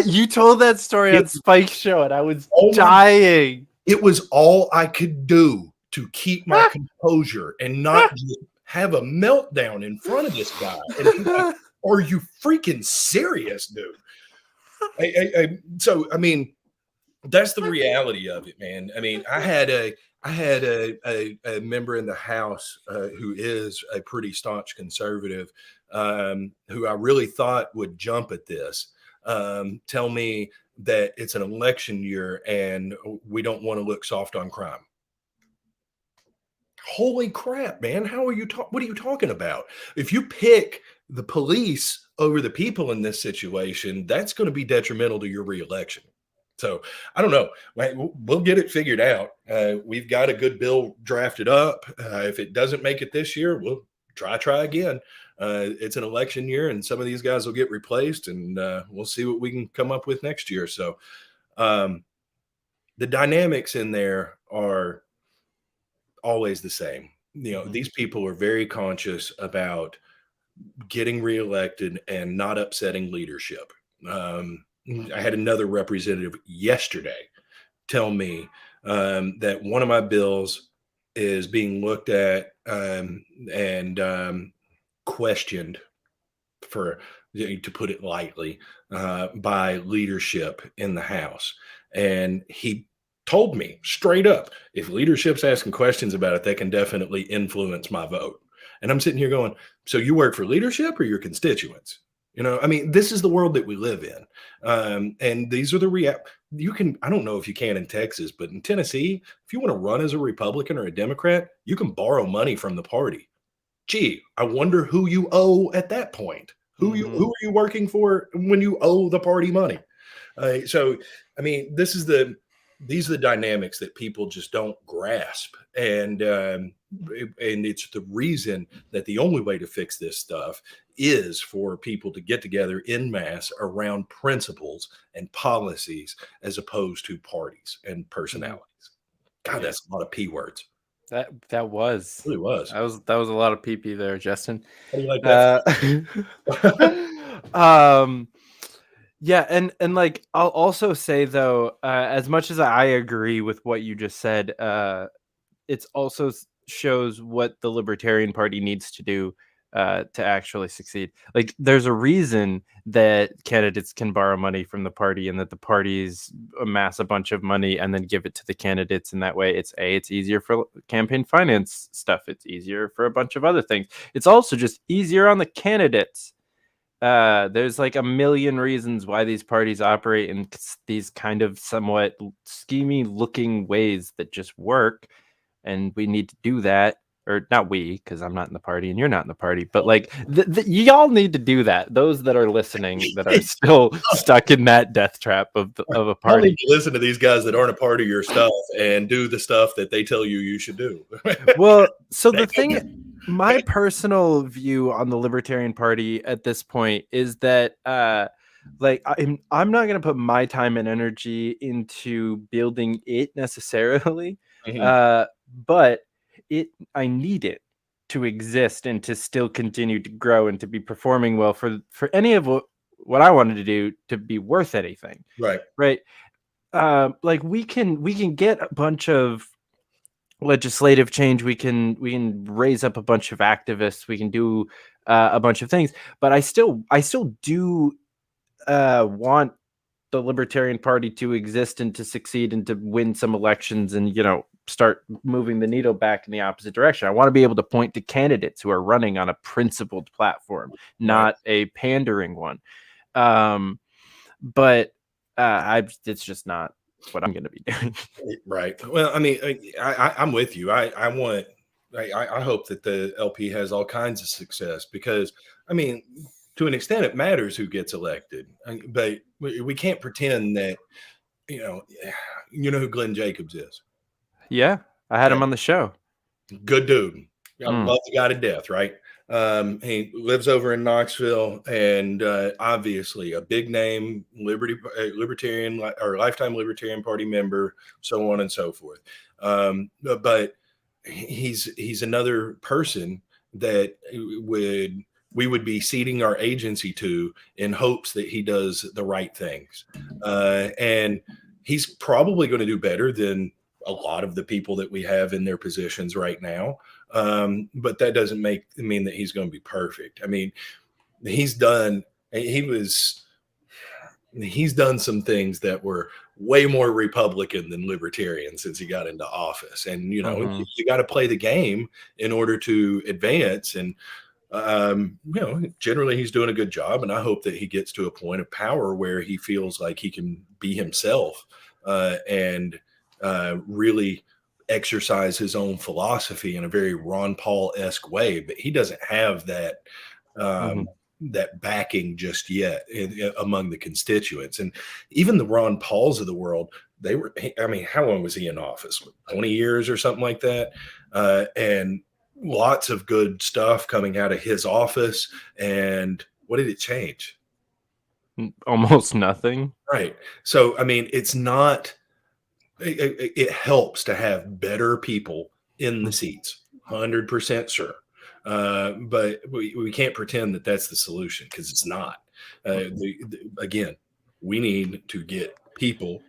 You told that story on Spike's show, and I was dying. It was all I could do to keep my composure and not just have a meltdown in front of this guy. And he's like, "Are you freaking serious, dude?" So, I mean, that's the reality of it, man. I mean, I had a member in the House who is a pretty staunch conservative, who I really thought would jump at this, tell me that it's an election year and we don't want to look soft on crime. Holy crap, man. What are you talking about? If you pick the police over the people in this situation, that's going to be detrimental to your reelection. So I don't know. We'll get it figured out. We've got a good bill drafted up. If it doesn't make it this year, we'll try again. It's an election year, and some of these guys will get replaced, and we'll see what we can come up with next year. So the dynamics in there are always the same. These people are very conscious about getting reelected and not upsetting leadership. I had another representative yesterday tell me that one of my bills is being looked at and questioned, to put it lightly, by leadership in the House. And he told me straight up, if leadership's asking questions about it, they can definitely influence my vote. And I'm sitting here going, so you work for leadership or your constituents? I mean, this is the world that we live in. And these are the I don't know if you can in Texas, but in Tennessee, if you want to run as a Republican or a Democrat, you can borrow money from the party. Gee, I wonder who you owe at that point. Who are you working for when you owe the party money? So, I mean, these are the dynamics that people just don't grasp. And it's the reason that the only way to fix this stuff is for people to get together en masse around principles and policies as opposed to parties and personalities. God, that's a lot of P words. That was. It really was. That was a lot of PP there, Justin. How do you like that? Yeah, and like I'll also say though, as much as I agree with what you just said, it's also shows what the Libertarian Party needs to do to actually succeed. Like, there's a reason that candidates can borrow money from the party, and that the parties amass a bunch of money and then give it to the candidates. And that way, it's easier for campaign finance stuff. It's easier for a bunch of other things. It's also just easier on the candidates. There's like a million reasons why these parties operate in these kind of somewhat schemy looking ways that just work, and we need to do that. Or not we, because I'm not in the party and you're not in the party, but like y'all need to do that. Those that are listening that are still stuck in that death trap of a party. Need to listen to these guys that aren't a part of your stuff and do the stuff that they tell you should do. Well, so the thing, my personal view on the Libertarian Party at this point is that like I'm not going to put my time and energy into building it necessarily, but I need it to exist and to still continue to grow and to be performing well for any of what I wanted to do to be worth anything. Right. Like we can get a bunch of legislative change. We can raise up a bunch of activists. We can do a bunch of things, but I still do want the Libertarian Party to exist and to succeed and to win some elections and, you know, start moving the needle back in the opposite direction. I want to be able to point to candidates who are running on a principled platform, not a pandering one. But it's just not what I'm going to be doing. Right. Well, I mean, I'm with you. I hope that the LP has all kinds of success because, I mean, to an extent, it matters who gets elected, but we can't pretend that, you know who Glenn Jacobs is. Yeah, I had him on the show. Good dude. I love the guy to death, right? He lives over in Knoxville and obviously a big name, libertarian or lifetime Libertarian Party member, so on and so forth. But he's another person that we would be ceding our agency to in hopes that he does the right things. And he's probably going to do better than a lot of the people that we have in their positions right now. But that doesn't mean that he's going to be perfect. I mean, he's done some things that were way more Republican than Libertarian since he got into office. And, you got to play the game in order to advance. And, generally he's doing a good job. And I hope that he gets to a point of power where he feels like he can be himself and really exercise his own philosophy in a very Ron Paul-esque way, but he doesn't have that that backing just yet among the constituents. And even the Ron Pauls of the world, how long was he in office? 20 years or something like that? And lots of good stuff coming out of his office. And what did it change? Almost nothing. Right. So, I mean, it helps to have better people in the seats, 100% sure. But we can't pretend that that's the solution because it's not. Again, we need to get people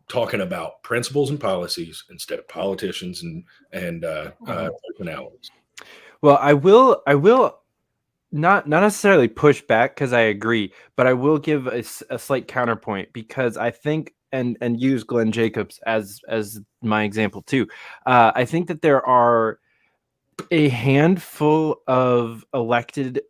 talking about principles and policies instead of politicians and personalities. Well, I will not necessarily push back because I agree, but I will give a slight counterpoint because I think and use Glenn Jacobs as my example too. I think that there are a handful of elected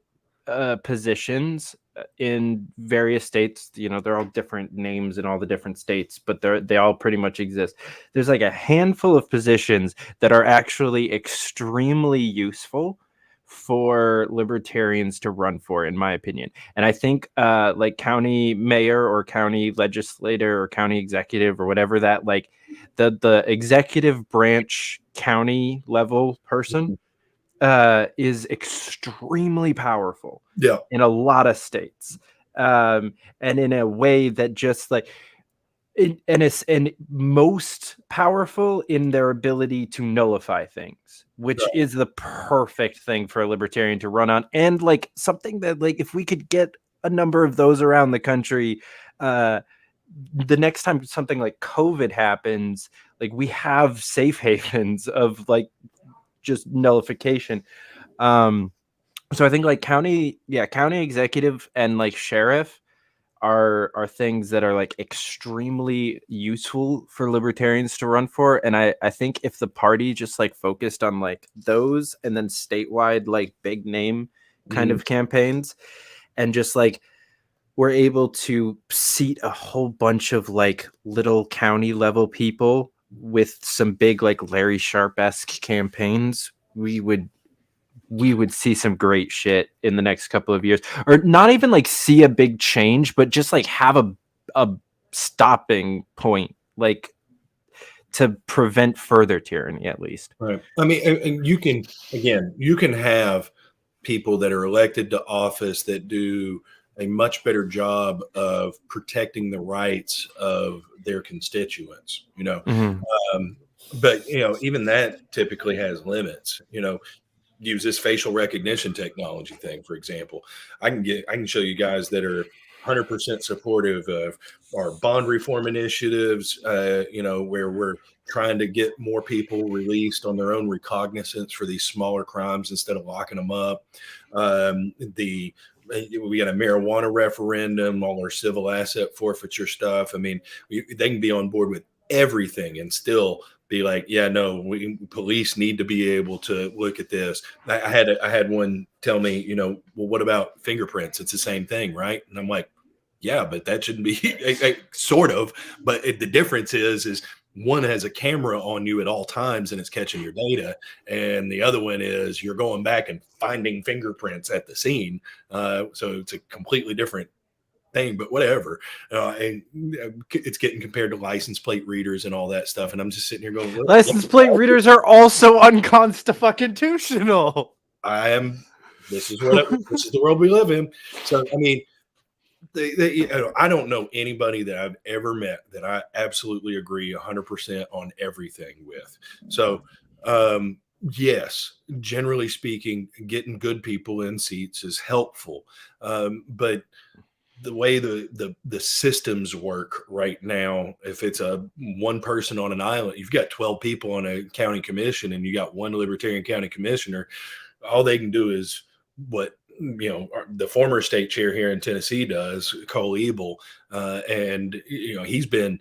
positions in various states. You know, they're all different names in all the different states, but they all pretty much exist. There's like a handful of positions that are actually extremely useful for libertarians to run for, in my opinion. And I think like county mayor or county legislator or county executive or whatever that, like the executive branch county level person is extremely powerful in a lot of states. And in a way that just like and most powerful in their ability to nullify things, which is the perfect thing for a libertarian to run on. And like something that, like, if we could get a number of those around the country, the next time something like COVID happens, like we have safe havens of like just nullification. So I think like county executive and like sheriff are things that are like extremely useful for libertarians to run for. And I think if the party just like focused on like those and then statewide like big name kind of campaigns, and just like we're able to seat a whole bunch of like little county level people with some big like Larry Sharp-esque campaigns, we would see some great shit in the next couple of years. Or not even like see a big change, but just like have a stopping point, like to prevent further tyranny at least. Right. I mean, and you can have people that are elected to office that do a much better job of protecting the rights of their constituents, but even that typically has limits. Use this facial recognition technology thing, for example. I can show you guys that are 100% supportive of our bond reform initiatives, where we're trying to get more people released on their own recognizance for these smaller crimes instead of locking them up. We got a marijuana referendum, all our civil asset forfeiture stuff. I mean, they can be on board with everything and still be like, yeah, no, police need to be able to look at this. I had one tell me, well, what about fingerprints? It's the same thing, right? And I'm like, yeah, but that shouldn't be sort of. But the difference is one has a camera on you at all times and it's catching your data, and the other one is you're going back and finding fingerprints at the scene. So it's a completely different thing, but whatever. And it's getting compared to license plate readers and all that stuff. And I'm just sitting here going, license plate readers are also unconstitutional. This is the world we live in. So, I mean, I don't know anybody that I've ever met that I absolutely agree 100% on everything with. So, yes, generally speaking, getting good people in seats is helpful. But the way the systems work right now, if it's one person on an island, you've got 12 people on a county commission and you got one Libertarian county commissioner, all they can do is what the former state chair here in Tennessee does, Cole Ebel, and he's been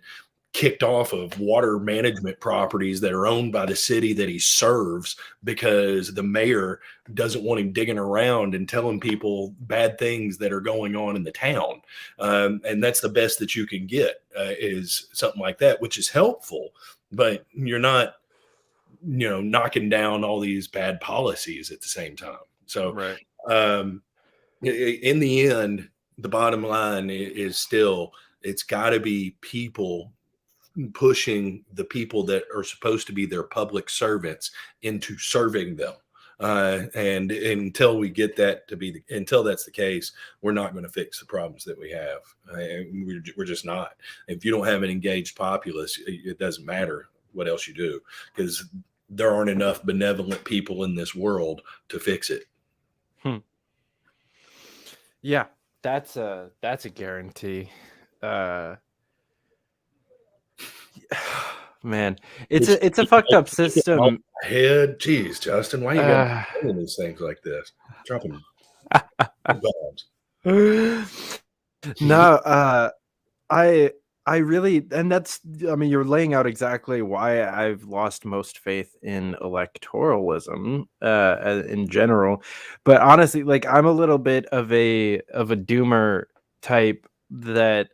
kicked off of water management properties that are owned by the city that he serves because the mayor doesn't want him digging around and telling people bad things that are going on in the town. And that's the best that you can get is something like that, which is helpful, but you're not, knocking down all these bad policies at the same time. So, right. In the end, the bottom line is still, it's got to be people pushing the people that are supposed to be their public servants into serving them. And until we get that to be, until that's the case, we're not going to fix the problems that we have. We're just not. If you don't have an engaged populace, it doesn't matter what else you do, because there aren't enough benevolent people in this world to fix it. Yeah, that's a guarantee. Man, it's a fucked up system. Head, geez, Justin, why are you doing these things like this? Dropping bombs. No, I really, and that's, I mean, you're laying out exactly why I've lost most faith in electoralism in general. But honestly, like, I'm a little bit of a doomer type that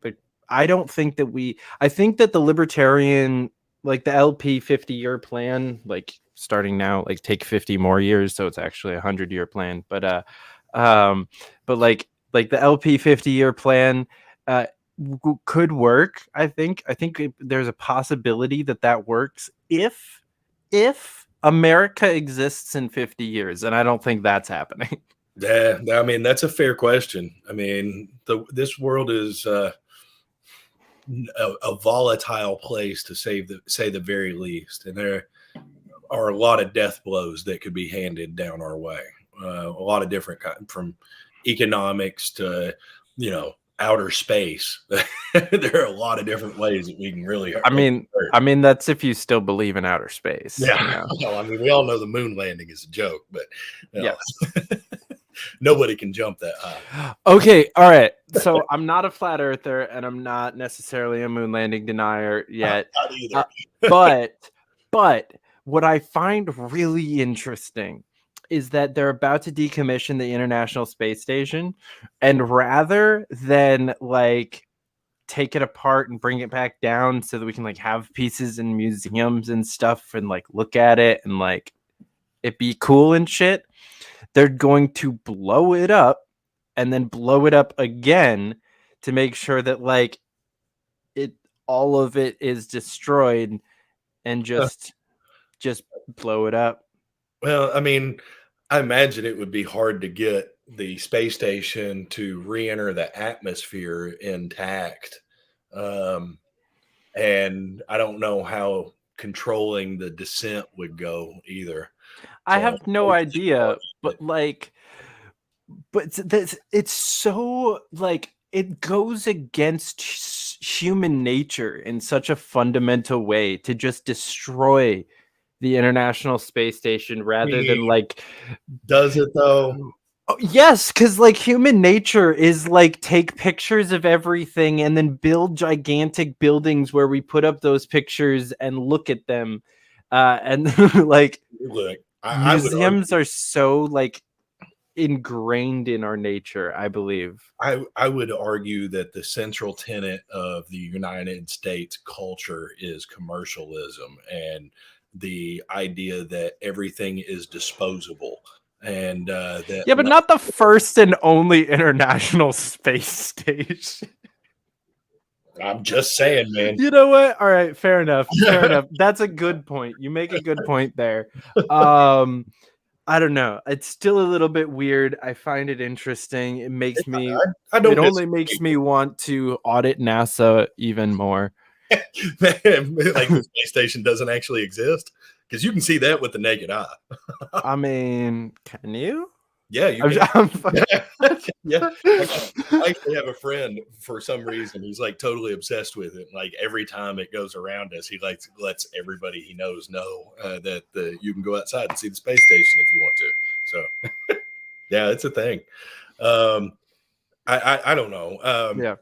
like, I don't think that I think that the libertarian, like the LP 50-year plan, like starting now, like take 50 more years, so it's actually a 100-year plan. But like the LP 50-year plan could work. I think there's a possibility that works if America exists in 50 years, and I don't think that's happening. Yeah, I mean, that's a fair question. I mean, this world is a volatile place, to say the very least, and there are a lot of death blows that could be handed down our way. A lot of different kinds, from economics to outer space. There are a lot of different ways that we can really hurt. I mean that's if you still believe in outer space. Yeah. I mean, we all know the moon landing is a joke, but yes. Nobody can jump that high. Okay, all right. So I'm not a flat earther, and I'm not necessarily a moon landing denier yet. Not either. But what I find really interesting is that they're about to decommission the International Space Station, and rather than like take it apart and bring it back down so that we can like have pieces in museums and stuff and like look at it and like it be cool and shit, they're going to blow it up and then blow it up again to make sure that like all of it is destroyed and just blow it up. Well, I mean, I imagine it would be hard to get the space station to re-enter the atmosphere intact. And I don't know how controlling the descent would go either. I have no idea, but it's so like it goes against human nature in such a fundamental way to just destroy the International Space Station rather than like. Does it though? Oh, yes, because like human nature is like take pictures of everything and then build gigantic buildings where we put up those pictures and look at them, and like Look, museums are so like ingrained in our nature, I believe. I would argue that the central tenet of the United States culture is commercialism and the idea that everything is disposable. And but not the first and only International Space Station. I'm just saying, man. You know what? All right, fair enough. Fair enough. That's a good point. You make a good point there. I don't know. It's still a little bit weird. I find it interesting. It makes me. It only makes me want to audit NASA even more. Like the space station doesn't actually exist, because you can see that with the naked eye. I mean, can you? Yeah, you can. Yeah. I actually have a friend, for some reason, he's like totally obsessed with it. Like every time it goes around us, he lets everybody he knows know that you can go outside and see the space station if you want to. So yeah, it's a thing. I don't know.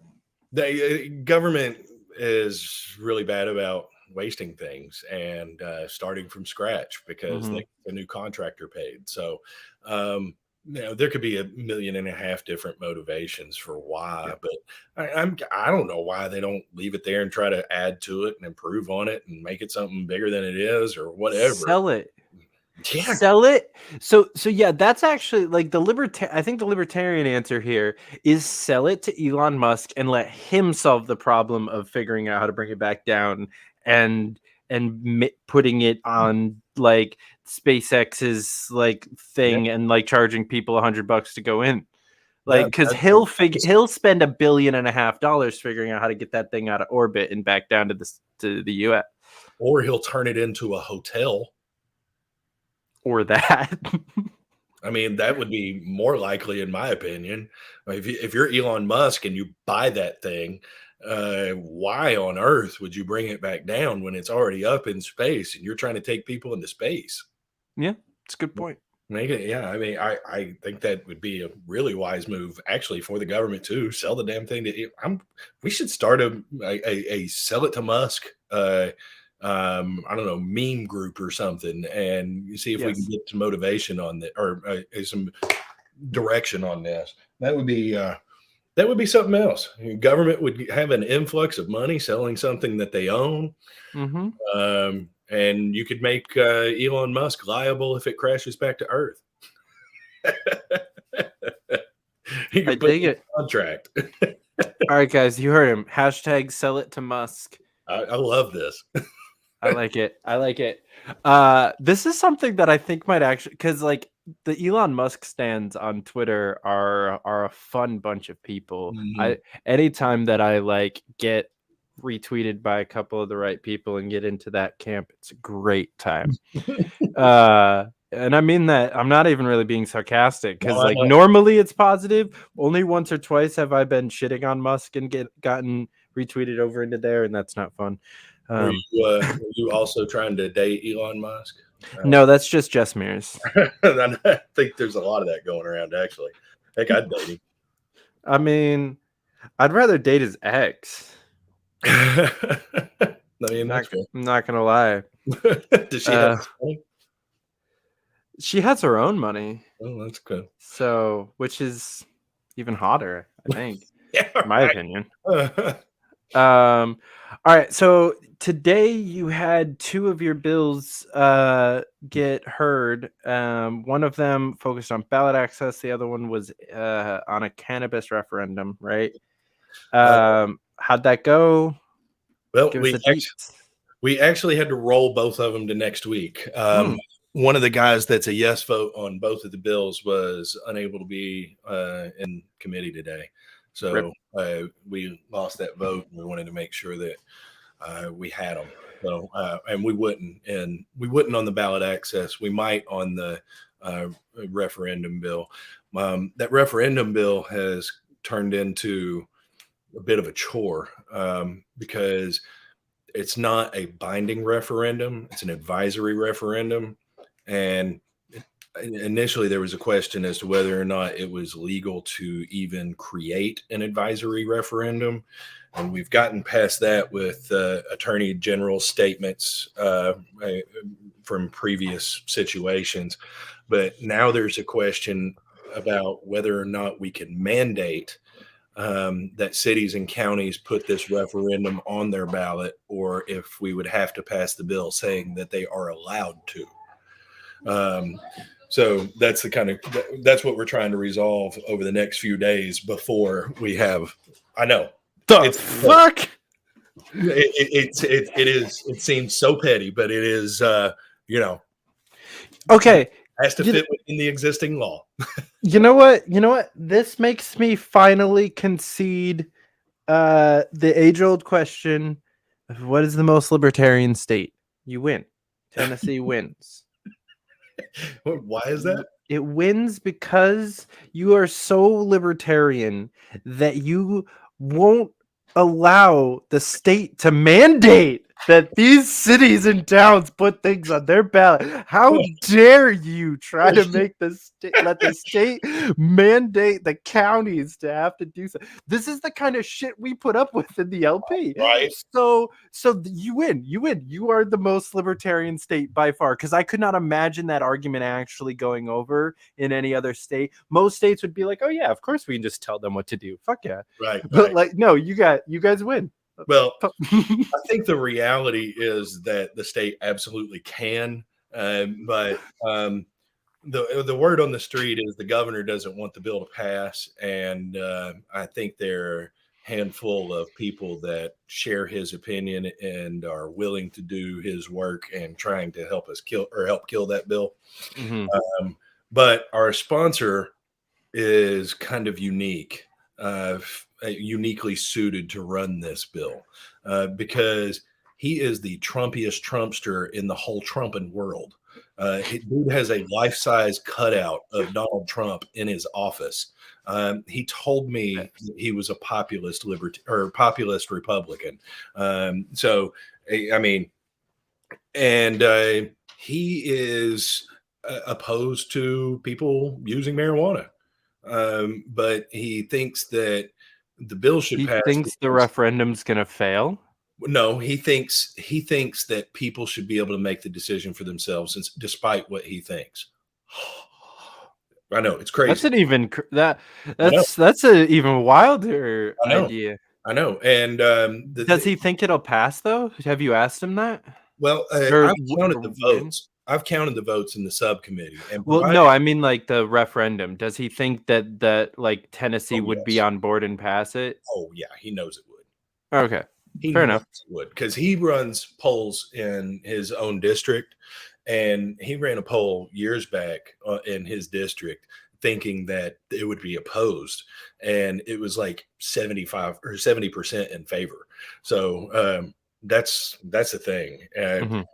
The government is really bad about wasting things and starting from scratch because the new contractor paid. So there could be 1.5 million different motivations for why, but I don't know why they don't leave it there and try to add to it and improve on it and make it something bigger than it is or whatever. Sell it. Yeah. Sell it. So yeah, that's actually like I think the libertarian answer here is sell it to Elon Musk and let him solve the problem of figuring out how to bring it back down and putting it on like SpaceX's like thing and like charging people $100 to go in, like because he'll spend $1.5 billion figuring out how to get that thing out of orbit and back down to the US, or he'll turn it into a hotel, or that. I mean, that would be more likely, in my opinion. If you're Elon Musk and you buy that thing, why on earth would you bring it back down when it's already up in space and you're trying to take people into space? Yeah, it's a good point. Make it, yeah. I mean, I think that would be a really wise move, actually, for the government to sell the damn thing. We should start a sell it to Musk. I don't know, meme group or something, and see if we can get some motivation on that or some direction on this. That would be something else. Government would have an influx of money selling something that they own. And you could make Elon Musk liable if it crashes back to Earth. I dig it. Contract. All right, guys, you heard him. Hashtag sell it to Musk. I love this. I like it. This is something that I think might actually, because like the Elon Musk stands on Twitter are a fun bunch of people. Anytime that I like get retweeted by a couple of the right people and get into that camp, it's a great time. And I mean that. I'm not even really being sarcastic, because normally it's positive. Only once or twice have I been shitting on Musk and gotten retweeted over into there, and that's not fun. Were you also trying to date Elon Musk? No, that's just Jess Mears. I think there's a lot of that going around, actually. I think I'd date him. I mean, I'd rather date his ex. I mean, I'm not gonna lie. Does she have money? She has her own money. Oh, that's good. So, which is even hotter, I think. Yeah, in my right. opinion. All right. So today you had two of your bills get heard. One of them focused on ballot access. The other one was on a cannabis referendum, right? How'd that go? Well, Give us the deets. we actually had to roll both of them to next week. One of the guys that's a yes vote on both of the bills was unable to be in committee today. So we lost that vote, and we wanted to make sure that we had them. So, and we wouldn't on the ballot access. We might on the referendum bill. That referendum bill has turned into a bit of a chore because it's not a binding referendum. It's an advisory referendum. And initially there was a question as to whether or not it was legal to even create an advisory referendum. And we've gotten past that with Attorney General's statements from previous situations. But now there's a question about whether or not we can mandate that cities and counties put this referendum on their ballot, or if we would have to pass the bill saying that they are allowed to. So that's that's what we're trying to resolve over the next few days before we have. I know fuck. It seems so petty, but it is. Okay. Has to fit within the existing law. You know what? This makes me finally concede the age-old question of what is the most libertarian state? You win. Tennessee wins. Why is that? It wins because you are so libertarian that you won't allow the state to mandate that these cities and towns put things on their ballot. How dare you try to make let the state mandate the counties to have to do so? This is the kind of shit we put up with in the LP. Right. So you win. You are the most libertarian state by far, because I could not imagine that argument actually going over in any other state. Most states would be like, oh yeah, of course we can just tell them what to do. Fuck yeah. Right. But like, no, you guys win. Well, I think the reality is that the state absolutely can, but the word on the street is the governor doesn't want the bill to pass, and I think there are a handful of people that share his opinion and are willing to do his work and trying to help kill that bill. Mm-hmm. But our sponsor is kind of unique. Uniquely suited to run this bill because he is the Trumpiest Trumpster in the whole Trumpin' world. Dude has a life-size cutout of Donald Trump in his office. He told me that he was a populist Republican. So, I mean, and he is opposed to people using marijuana. But he thinks that the bill should pass. He thinks the referendum's going to fail? No, he thinks that people should be able to make the decision for themselves, despite what he thinks. I know, it's crazy. That's an even wilder idea. I know. And does he think it'll pass though? Have you asked him that? Well, I've counted the votes. I've counted the votes in the subcommittee. And no, I mean like the referendum. Does he think that like Tennessee would be on board and pass it? Oh yeah, he knows it would. Okay, fair enough. It would, because he runs polls in his own district, and he ran a poll years back in his district, thinking that it would be opposed, and it was like 75 or 70% in favor. So that's the thing. And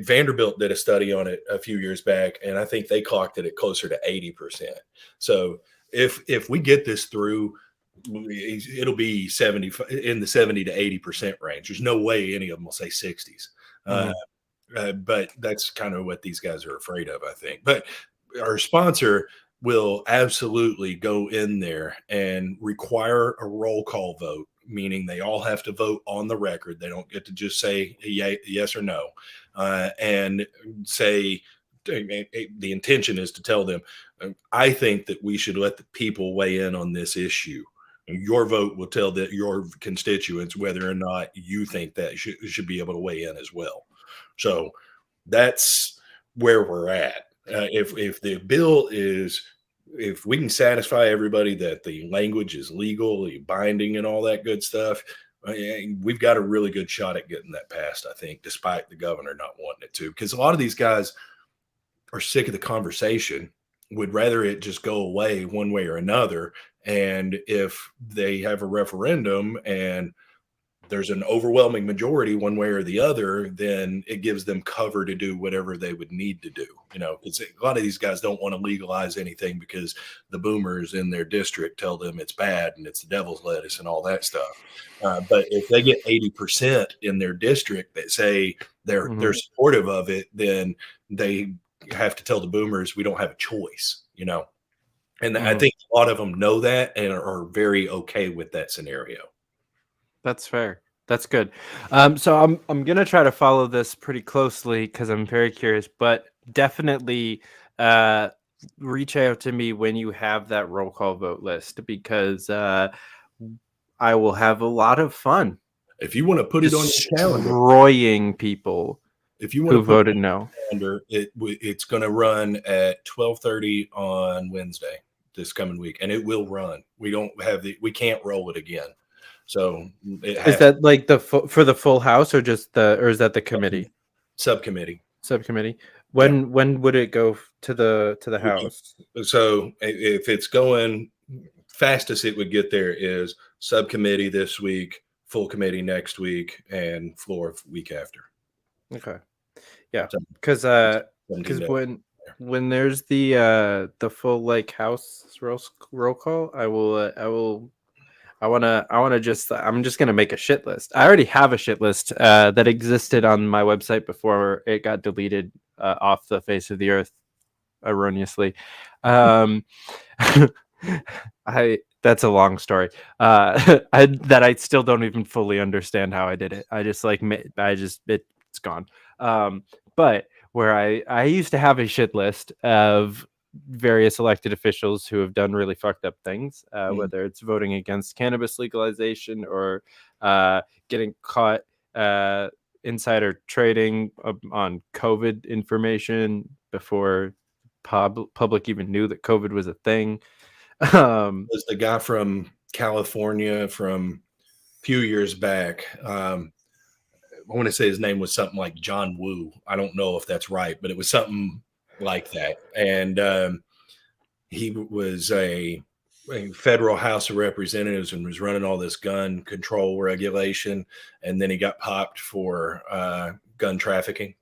Vanderbilt did a study on it a few years back, and I think they clocked it at closer to 80%. So if we get this through, it'll be in the 70 to 80% range. There's no way any of them will say 60s. But that's kind of what these guys are afraid of, I think. But our sponsor will absolutely go in there and require a roll call vote, meaning they all have to vote on the record. They don't get to just say yes or no, and say the intention is to tell them, I think that we should let the people weigh in on this issue. Your vote will tell your constituents whether or not you think that should be able to weigh in as well. So that's where we're at. If the bill is, if we can satisfy everybody that the language is legally binding and all that good stuff, we've got a really good shot at getting that passed, I think, despite the governor not wanting it to. Because a lot of these guys are sick of the conversation, would rather it just go away one way or another. And if they have a referendum and there's an overwhelming majority one way or the other, then it gives them cover to do whatever they would need to do. You know, it's, a lot of these guys don't want to legalize anything because the boomers in their district tell them it's bad and it's the devil's lettuce and all that stuff. But if they get 80% in their district that say they're supportive of it, then they have to tell the boomers we don't have a choice, you know. And I think a lot of them know that and are very okay with that scenario. That's fair. That's good. So I'm gonna try to follow this pretty closely because I'm very curious. But definitely reach out to me when you have that roll call vote list, because I will have a lot of fun. If you want to put it on your calendar, destroying people. If you want who to voted no, calendar, it's going to run at 12:30 on Wednesday this coming week, and it will run. We can't roll it again. So is that like for the full house or just or is that the committee? Subcommittee. When would it go to the house? So if it's going, fastest it would get there is subcommittee this week, full committee next week, and floor week after. Okay. Yeah, because when there's the full like house roll call, I'm just gonna make a shit list. I already have a shit list that existed on my website before it got deleted off the face of the earth erroneously. That's a long story. I still don't even fully understand how I did it. It's gone. But where I used to have a shit list of various elected officials who have done really fucked up things, whether it's voting against cannabis legalization or getting caught insider trading on COVID information before public even knew that COVID was a thing. Was the guy from California from a few years back. I want to say his name was something like John Woo. I don't know if that's right, but it was something like that. And he was a federal House of Representatives and was running all this gun control regulation. And then he got popped for gun trafficking.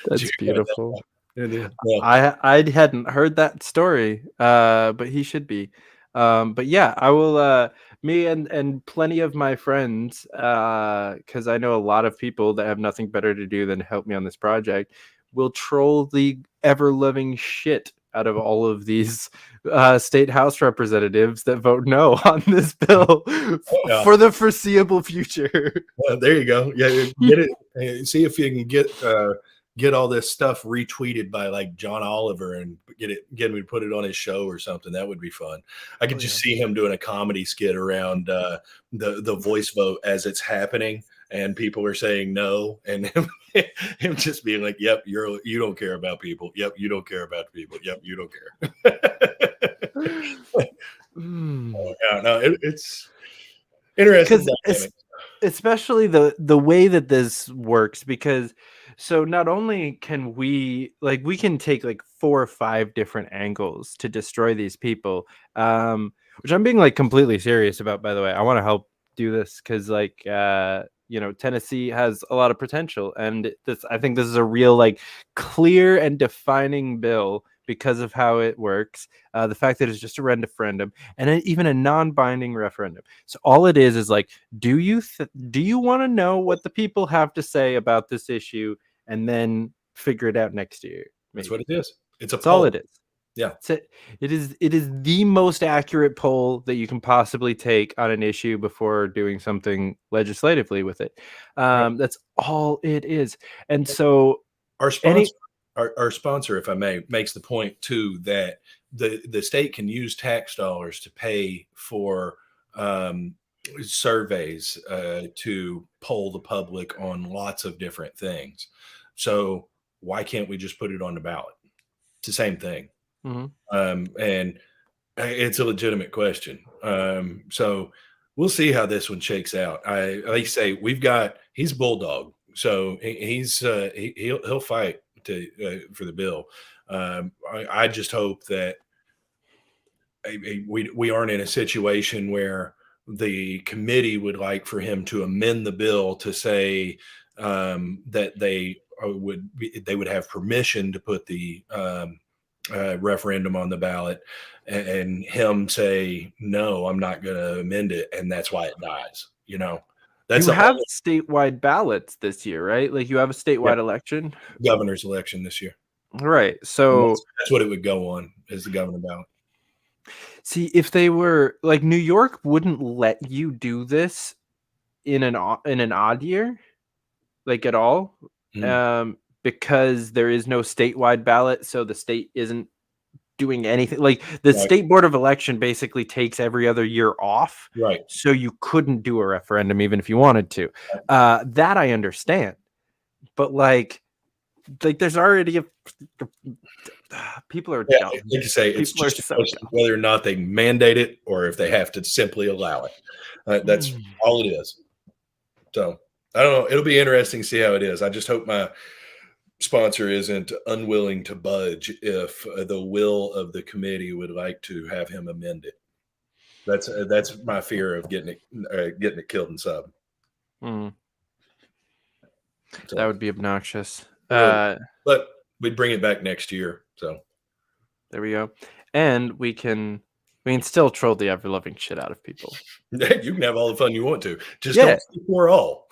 That's beautiful. Yeah. I hadn't heard that story, but he should be. But yeah, I will. Me and plenty of my friends, because I know a lot of people that have nothing better to do than help me on this project, will troll the ever-loving shit out of all of these state house representatives that vote no on this bill for the foreseeable future. There you go. Yeah, get it. See if you can get all this stuff retweeted by like John Oliver and get me to put it on his show or something. That would be fun. I could just see him doing a comedy skit around the voice vote as it's happening and people are saying no, and him just being like, yep, you don't care about people. Yep, you don't care about people. Yep, you don't care. Oh, yeah, no, it's interesting. Especially the way that this works, because so not only can we can take like 4 or 5 different angles to destroy these people, which I'm being like completely serious about, by the way. I want to help do this because like Tennessee has a lot of potential, and I think this is a real like clear and defining bill because of how it works. The fact that it's just a referendum and even a non-binding referendum. So all it is like, do you want to know what the people have to say about this issue, and then figure it out next year? Maybe. That's what it is. It's all it is. Yeah. It is the most accurate poll that you can possibly take on an issue before doing something legislatively with it. That's all it is. And so our sponsor, if I may, makes the point too that the state can use tax dollars to pay for surveys to poll the public on lots of different things. So why can't we just put it on the ballot? It's the same thing. And it's a legitimate question. So we'll see how this one shakes out. Like I say, he's bulldog, so he'll fight for the bill. I just hope that we aren't in a situation where the committee would like for him to amend the bill to say that they would have permission to put the referendum on the ballot, and him say, no, I'm not going to amend it, and that's why it dies. That's you have statewide ballots this year, right? Like you have a statewide election, governor's election this year, right? So that's what it would go on, is the governor ballot. See, if they were like New York wouldn't let you do this in an odd year, like at all, because there is no statewide ballot, so the state isn't doing anything. Like the state board of election basically takes every other year off, right? So you couldn't do a referendum even if you wanted to. That I understand, but like there's already people are dumb. Like you say, it's just a question of whether or not they mandate it or if they have to simply allow it. That's all it is. So I don't know. It'll be interesting to see how it is. I just hope my sponsor isn't unwilling to budge if the will of the committee would like to have him amend it. That's my fear of getting it killed in sub. So, that would be obnoxious. But we'd bring it back next year. So there we go. And we can still troll the ever-loving shit out of people. You can have all the fun you want to. Just don't speak for all.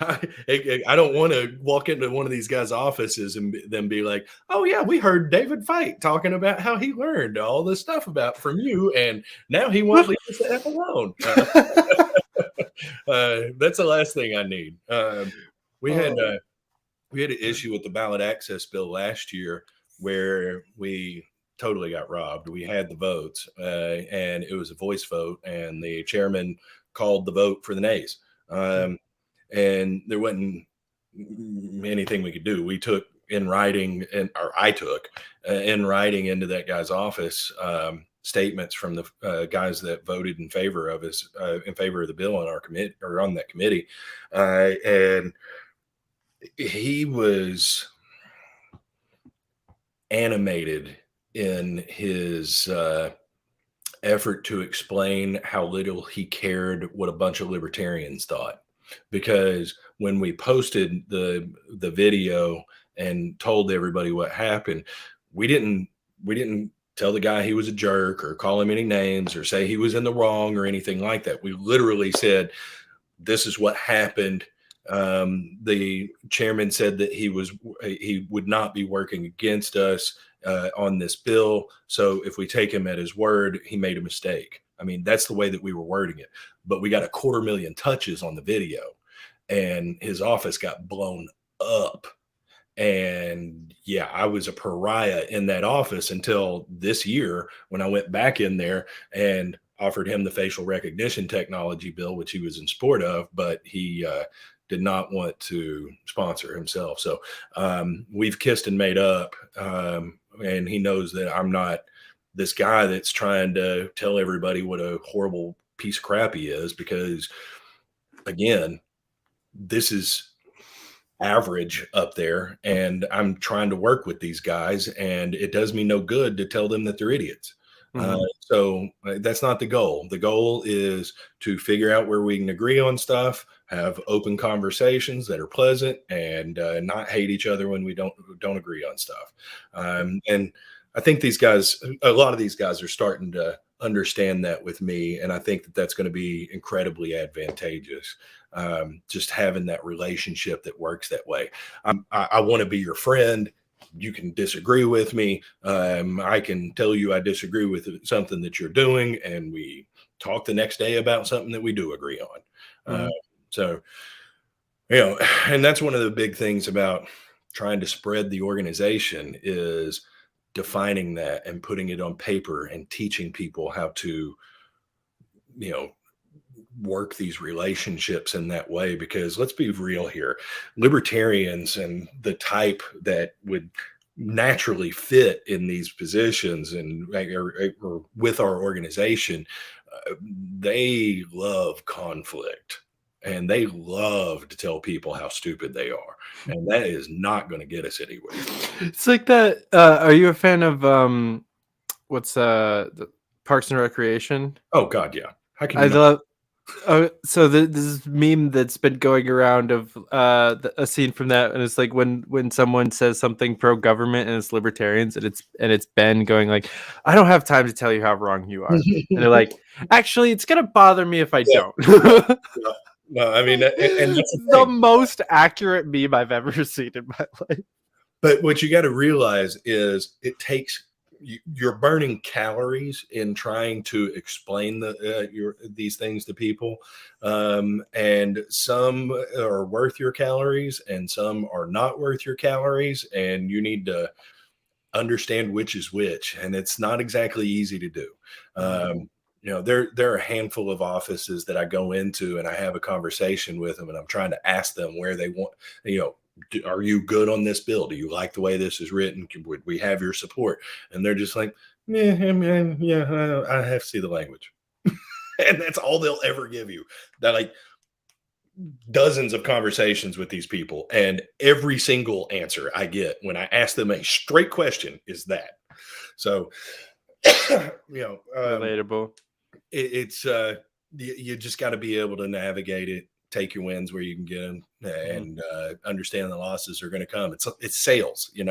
I don't want to walk into one of these guys' offices and then be like, oh yeah, we heard David Fite talking about how he learned all this stuff from you, and now he won't leave us the F alone. That's the last thing I need. We had an issue with the ballot access bill last year where we totally got robbed. We had the votes, and it was a voice vote, and the chairman called the vote for the nays. And there wasn't anything we could do. We took in writing, I took in writing into that guy's office statements from the guys that voted in favor of the bill on our committee or on that committee, and he was animated in his effort to explain how little he cared what a bunch of libertarians thought. Because when we posted the video and told everybody what happened, we didn't tell the guy he was a jerk or call him any names or say he was in the wrong or anything like that. We literally said, this is what happened. The chairman said that he would not be working against us on this bill. So if we take him at his word, he made a mistake. I mean, that's the way that we were wording it. But we got 250,000 touches on the video, and his office got blown up. And yeah, I was a pariah in that office until this year when I went back in there and offered him the facial recognition technology bill, which he was in support of, but he did not want to sponsor himself. So we've kissed and made up, and he knows that I'm not this guy that's trying to tell everybody what a horrible piece of crap he is, because again, this is average up there, and I'm trying to work with these guys, and it does me no good to tell them that they're idiots. So that's not the goal. The goal is to figure out where we can agree on stuff, have open conversations that are pleasant, and not hate each other when we don't agree on stuff. And I think these guys, a lot of these guys are starting to understand that with me. And I think that that's going to be incredibly advantageous. Just having that relationship that works that way. I want to be your friend. you can disagree with me. I can tell you I disagree with something that you're doing, and we talk the next day about something that we do agree on. So, and that's one of the big things about trying to spread the organization is defining that and putting it on paper and teaching people how to, work these relationships in that way. Because let's be real here, libertarians and the type that would naturally fit in these positions and or with our organization, they love conflict and they love to tell people how stupid they are, and that is not going to get us anywhere. It's like that. Are you a fan of what's the Parks and Recreation? Oh God, yeah. How can I you love. So this meme that's been going around of a scene from that, and it's like when someone says something pro government and it's libertarians, and it's Ben going like, "I don't have time to tell you how wrong you are," and they're like, "Actually, it's gonna bother me if I don't." No, I mean, and that's the most accurate meme I've ever seen in my life. But what you got to realize is it takes you're burning calories in trying to explain these things to people, and some are worth your calories and some are not worth your calories, and you need to understand which is which, and it's not exactly easy to do. There are a handful of offices that I go into and I have a conversation with them, and I'm trying to ask them where they want, are you good on this bill? Do you like the way this is written? Would we have your support? And they're just like, yeah, I have to see the language. And that's all they'll ever give you. That like dozens of conversations with these people, and every single answer I get when I ask them a straight question is that. So, relatable. It's you just got to be able to navigate it, take your wins where you can get them, and understand the losses are going to come. It's sales, you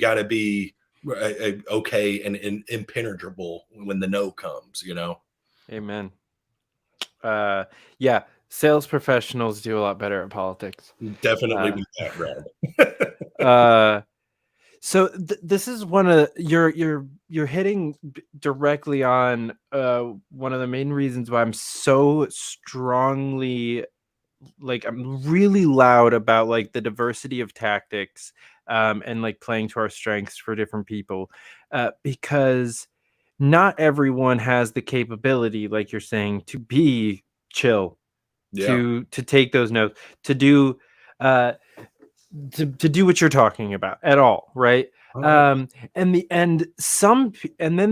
got to be okay and impenetrable when the no comes, Amen. Yeah, sales professionals do a lot better at politics. Definitely be that round. So this is one of you're hitting directly on one of the main reasons why I'm so strongly, like, I'm really loud about like the diversity of tactics and like playing to our strengths for different people, because not everyone has the capability, like you're saying, to be chill, to take those notes, to do to do what you're talking about at all, right? And then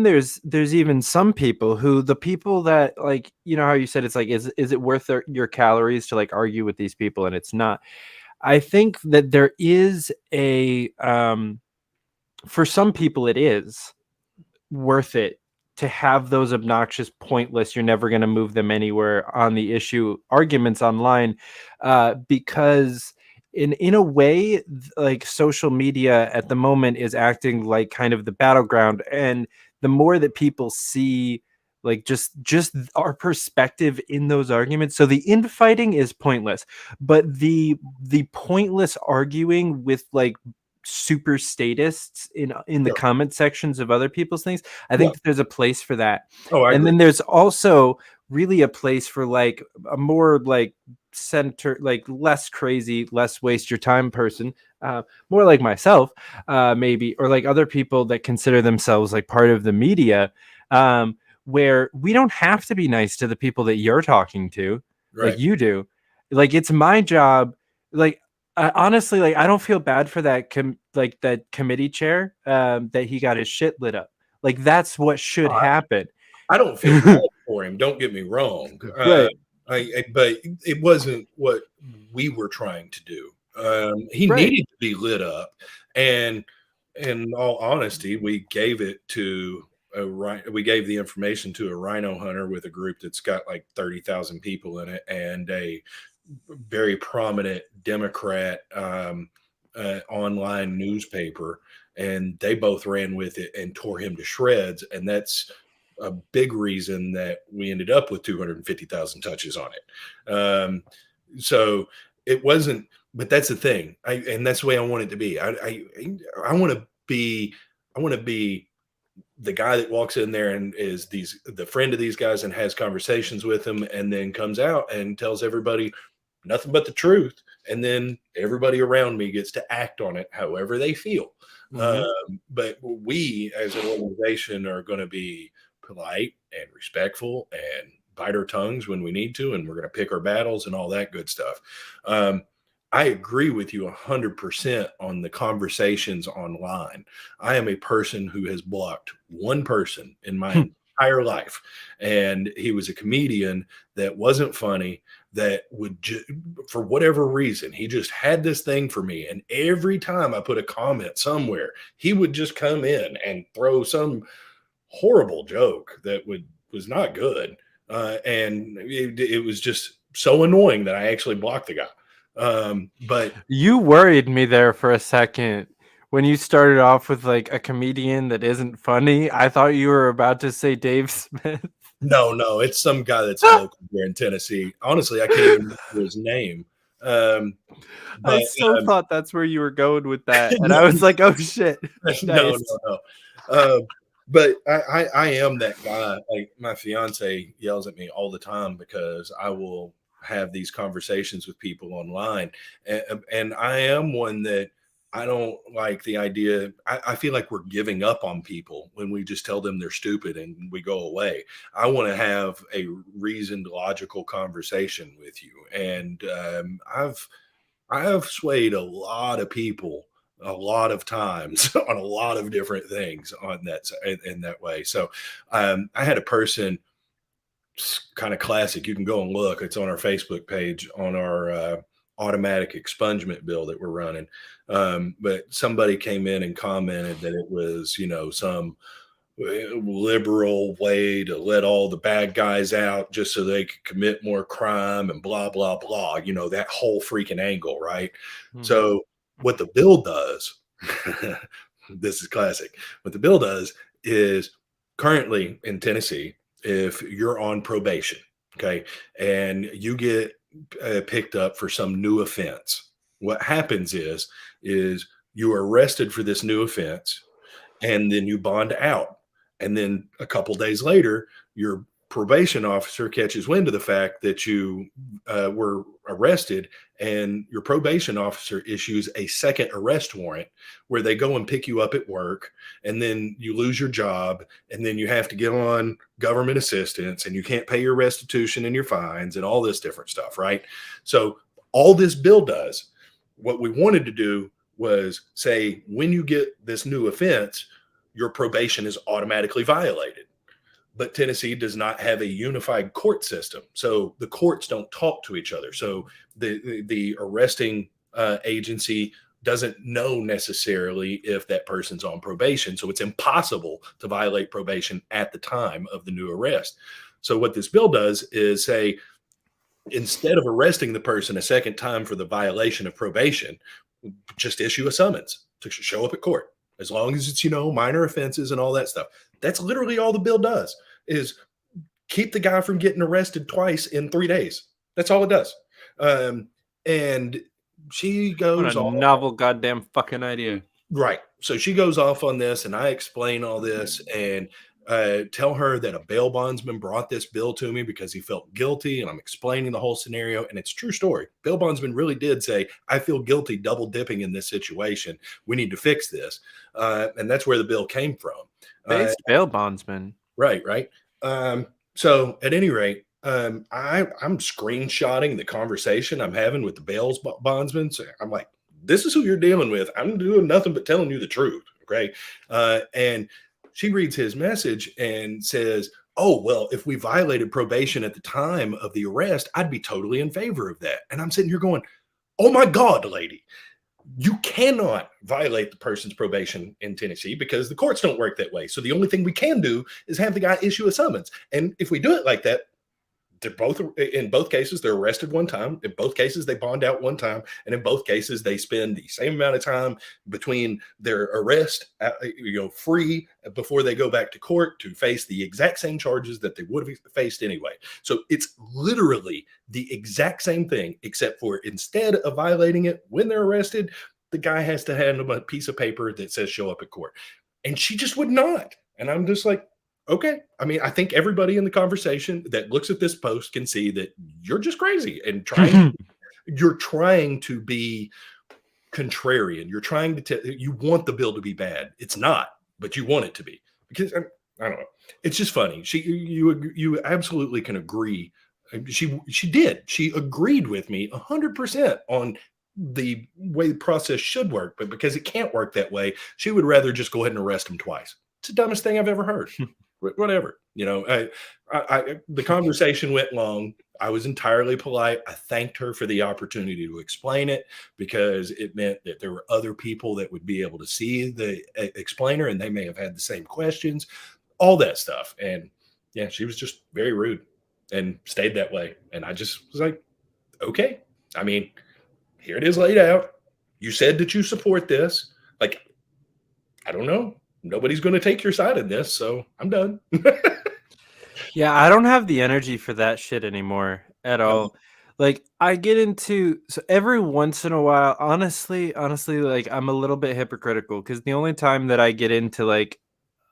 there's even some people who, the people that, like, how you said it's like, is it worth your calories to like argue with these people? And it's not. I think that there is a for some people it is worth it to have those obnoxious, pointless, you're never going to move them anywhere on the issue arguments online, because in a way, like, social media at the moment is acting like kind of the battleground, and the more that people see like just our perspective in those arguments, so the infighting is pointless, but the pointless arguing with like super statists in the comment sections of other people's things, I think that there's a place for that. And then there's also really a place for like a more like center, like less crazy, less waste your time person, more like myself, maybe, or like other people that consider themselves like part of the media, where we don't have to be nice to the people that you're talking to, like you do. Like, it's my job. Like, honestly, like, I don't feel bad for that that committee chair, that he got his shit lit up. Like, that's what should happen. I don't feel bad for him, don't get me wrong. But it wasn't what we were trying to do. He needed to be lit up, and in all honesty, we gave it to we gave the information to a rhino hunter with a group that's got like 30,000 people in it, and a very prominent Democrat online newspaper, and they both ran with it and tore him to shreds. And that's a big reason that we ended up with 250,000 touches on it. So it wasn't but that's the thing. And that's the way I want it to be. I want to be the guy that walks in there and is the friend of these guys and has conversations with them, and then comes out and tells everybody nothing but the truth. And then everybody around me gets to act on it however they feel. But we as an organization are going to be polite and respectful and bite our tongues when we need to, and we're going to pick our battles and all that good stuff. I agree with you 100% on the conversations online. I am a person who has blocked one person in my entire life, and he was a comedian that wasn't funny, that would for whatever reason, he just had this thing for me, and every time I put a comment somewhere, he would just come in and throw some horrible joke that was not good, and it was just so annoying that I actually blocked the guy. But you worried me there for a second when you started off with like a comedian that isn't funny. I thought you were about to say Dave Smith. No, it's some guy that's local here in Tennessee. Honestly, I can't even remember his name. I thought that's where you were going with that, and I was like, "Oh shit!" No. But I am that guy. Like, my fiance yells at me all the time because I will have these conversations with people online, and I am one that I don't like the idea. I feel like we're giving up on people when we just tell them they're stupid and we go away. I want to have a reasoned, logical conversation with you, and I've swayed a lot of people a lot of times on a lot of different things on that in that way. So I had a person, kind of classic. You can go and look. It's on our Facebook page on our automatic expungement bill that we're running. But somebody came in and commented that it was, some liberal way to let all the bad guys out just so they could commit more crime and blah, blah, blah. That whole freaking angle, right? So what the bill does, this is classic. What the bill does is, currently in Tennessee, if you're on probation, okay, and you get picked up for some new offense, what happens is you are arrested for this new offense, and then you bond out, and then a couple days later, your probation officer catches wind of the fact that you were arrested, and your probation officer issues a second arrest warrant where they go and pick you up at work, and then you lose your job, and then you have to get on government assistance, and you can't pay your restitution and your fines and all this different stuff, right? So all this bill does, what we wanted to do was say, when you get this new offense, your probation is automatically violated. But Tennessee does not have a unified court system, so the courts don't talk to each other. So the arresting agency doesn't know necessarily if that person's on probation. So it's impossible to violate probation at the time of the new arrest. So what this bill does is say, instead of arresting the person a second time for the violation of probation, just issue a summons to show up at court. As long as it's, minor offenses and all that stuff. That's literally all the bill does, is keep the guy from getting arrested twice in 3 days. That's all it does. And she goes What a novel goddamn fucking idea. Right. So she goes off on this, and I explain all this and tell her that a bail bondsman brought this bill to me because he felt guilty, and I'm explaining the whole scenario, and it's a true story. Bail bondsman really did say, I feel guilty double dipping in this situation. We need to fix this. And that's where the bill came from. Bail bondsman. Right. So at any rate, I'm screenshotting the conversation I'm having with the bail bondsman. So I'm like, this is who you're dealing with. I'm doing nothing but telling you the truth. Okay. And she reads his message and says, oh, well, if we violated probation at the time of the arrest, I'd be totally in favor of that. And I'm sitting here going, oh my God, lady, you cannot violate the person's probation in Tennessee because the courts don't work that way. So the only thing we can do is have the guy issue a summons. And if we do it like that, they're both, in both cases, they're arrested one time. In both cases, they bond out one time. And in both cases, they spend the same amount of time between their arrest, free before they go back to court to face the exact same charges that they would have faced anyway. So it's literally the exact same thing, except for instead of violating it when they're arrested, the guy has to hand them a piece of paper that says show up at court. And she just would not. And I'm just like, okay. I mean, I think everybody in the conversation that looks at this post can see that you're just crazy and you're trying to be contrarian. You're trying to you want the bill to be bad. It's not, but you want it to be, because I don't know. It's just funny. You absolutely can agree. She agreed with me 100% on the way the process should work, but because it can't work that way, she would rather just go ahead and arrest him twice. It's the dumbest thing I've ever heard. Whatever, the conversation went long. I was entirely polite. I thanked her for the opportunity to explain it, because it meant that there were other people that would be able to see the explainer, and they may have had the same questions, all that stuff. And yeah, she was just very rude and stayed that way. And I just was like, okay, I mean, here it is laid out. You said that you support this. Like, I don't know. Nobody's going to take your side in this, so I'm done. Yeah, I don't have the energy for that shit anymore at all. Like, I get into, so every once in a while, honestly, like, I'm a little bit hypocritical, because the only time that I get into like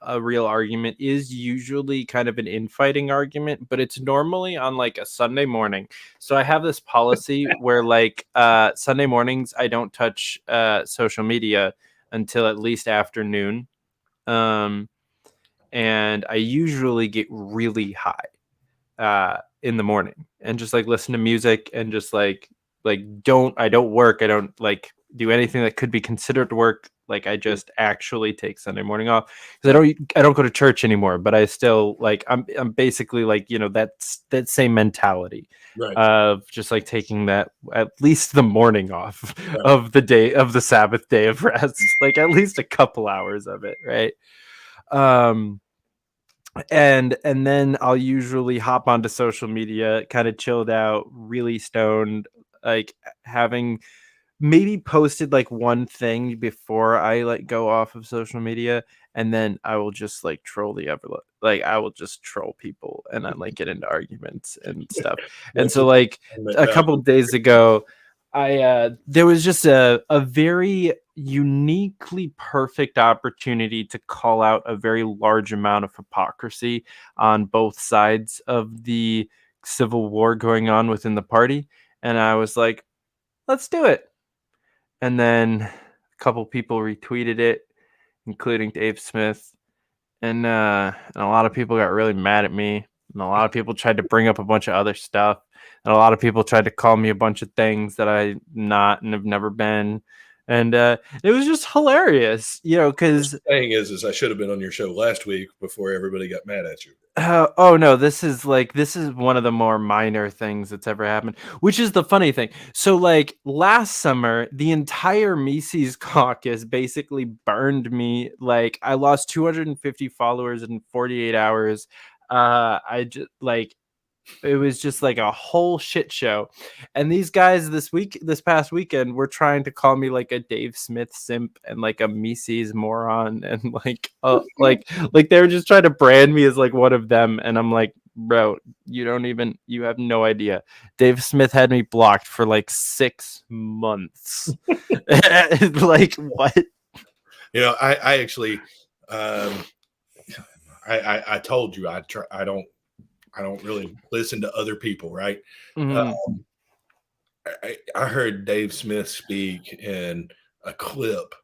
a real argument is usually kind of an infighting argument, but it's normally on like a Sunday morning. So I have this policy where like Sunday mornings I don't touch social media until at least afternoon. And I usually get really high in the morning and just like listen to music and just like I don't work. I don't like do anything that could be considered work. Like, I just actually take Sunday morning off, because I don't go to church anymore, but I still like, I'm basically like, that's that same mentality, right, of just like taking that, at least the morning off, right, of the day of the Sabbath day of rest, like at least a couple hours of it. Right. And then I'll usually hop onto social media, kind of chilled out, really stoned, like having maybe posted like one thing before I like go off of social media, and then I will just like troll I will just troll people and then like get into arguments and stuff. And so like a couple of days ago, there was just a very uniquely perfect opportunity to call out a very large amount of hypocrisy on both sides of the civil war going on within the party. And I was like, let's do it. And then a couple people retweeted it, including Dave Smith. And a lot of people got really mad at me. And a lot of people tried to bring up a bunch of other stuff. And a lot of people tried to call me a bunch of things that I'm not and have never been. And it was just hilarious, because the thing is I should have been on your show last week before everybody got mad at you. Oh no, this is one of the more minor things that's ever happened, which is the funny thing. So like last summer, the entire Mises caucus basically burned me. Like, I lost 250 followers in 48 hours. I just like, it was just like a whole shit show. And these guys this past weekend were trying to call me like a Dave Smith simp and like a Mises moron, and like they were just trying to brand me as like one of them. And I'm like, bro, you have no idea. Dave Smith had me blocked for like 6 months. Like, what? I actually I told you I don't really listen to other people, right? Mm-hmm. I heard Dave Smith speak in a clip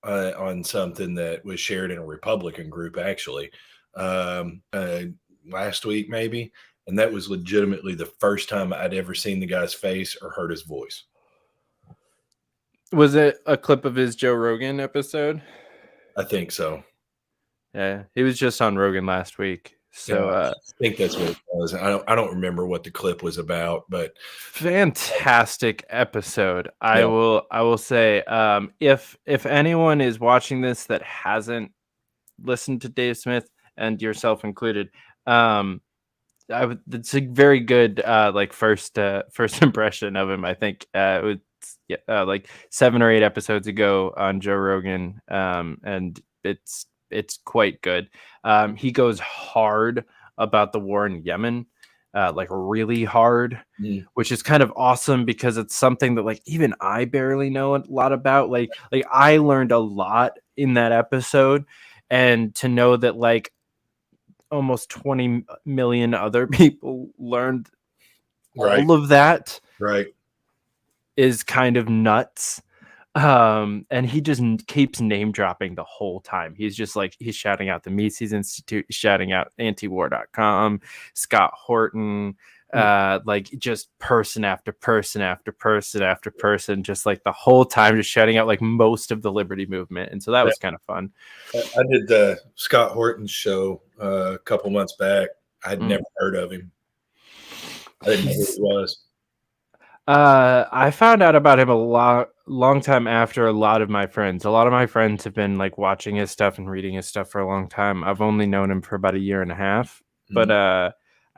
on something that was shared in a Republican group, actually, last week maybe, and that was legitimately the first time I'd ever seen the guy's face or heard his voice. Was it a clip of his Joe Rogan episode? I think so. Yeah, he was just on Rogan last week. So I think that's what it was. I don't remember what the clip was about, but fantastic episode. Yeah. I will say, if anyone is watching this that hasn't listened to Dave Smith, and yourself included, it's a very good like first impression of him. I think it was like 7 or 8 episodes ago on Joe Rogan, and it's quite good. He goes hard about the war in Yemen, like really hard, which is kind of awesome because it's something that like even I barely know a lot about. Like I learned a lot in that episode, and to know that like almost 20 million other people learned all of that is kind of nuts. And he just keeps name dropping the whole time. He's just like, he's shouting out the Mises Institute, shouting out antiwar.com, Scott Horton, like just person after person after person after person, just like the whole time, just shouting out like most of the liberty movement. And so that was kind of fun. I did the Scott Horton show a couple months back. I'd never heard of him. I didn't know who he was. I found out about him long time after a lot of my friends. A lot of my friends have been like watching his stuff and reading his stuff for a long time. I've only known him for about a year and a half, but I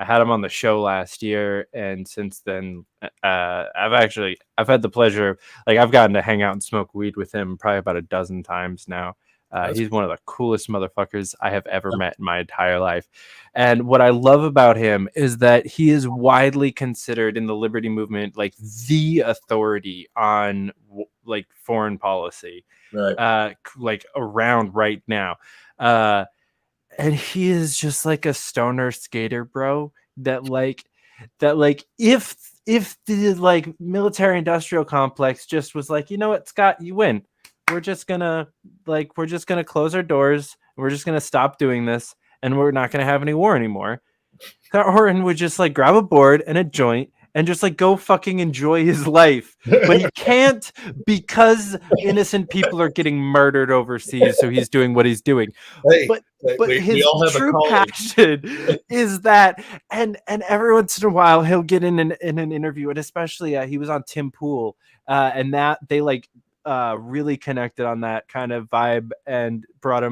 had him on the show last year, and since then, I've had the pleasure, like I've gotten to hang out and smoke weed with him probably about a dozen times now. He's one of the coolest motherfuckers I have ever met in my entire life. And what I love about him is that he is widely considered in the liberty movement like the authority on like foreign policy, like around right now. And he is just like a stoner skater bro that if the like military industrial complex just was like, you know what, Scott, you win. We're just gonna close our doors. We're just gonna stop doing this, and we're not gonna have any war anymore. Scott Horton would just like grab a board and a joint and just like go fucking enjoy his life, but he can't because innocent people are getting murdered overseas. So he's doing what he's doing. But his true passion is that, and every once in a while he'll get in an interview, and especially he was on Tim Pool, and that they like. Really connected on that kind of vibe and brought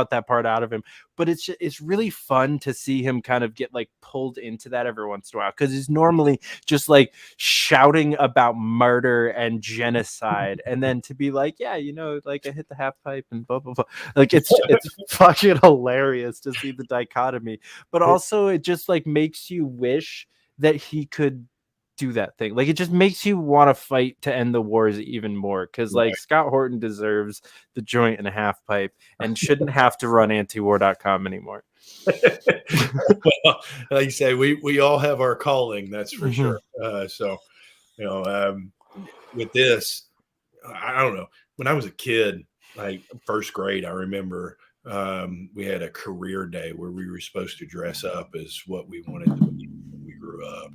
that part out of him. But it's really fun to see him kind of get like pulled into that every once in a while, because he's normally just like shouting about murder and genocide, and then to be like, yeah, you know, like I hit the half pipe and blah blah blah. Like it's fucking hilarious to see the dichotomy, but also it just like makes you wish that he could do that thing. Like it just makes you want to fight to end the wars even more, because like Scott Horton deserves the joint and a half pipe and shouldn't have to run antiwar.com anymore. Well, like you say, we all have our calling, that's for sure. So you know, with this, I don't know, when I was a kid, like first grade, I remember we had a career day where we were supposed to dress up as what we wanted to be when we grew up.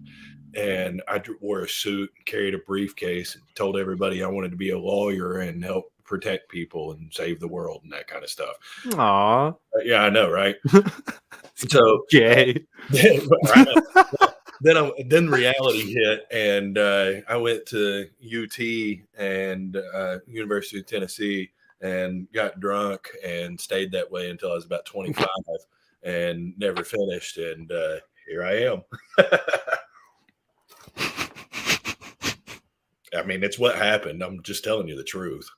And I wore a suit and carried a briefcase and told everybody I wanted to be a lawyer and help protect people and save the world and that kind of stuff. Aw. Yeah, I know, right? So gay. Then reality hit, and I went to UT and University of Tennessee and got drunk and stayed that way until I was about 25 and never finished. And here I am. I mean, it's what happened. I'm just telling you the truth.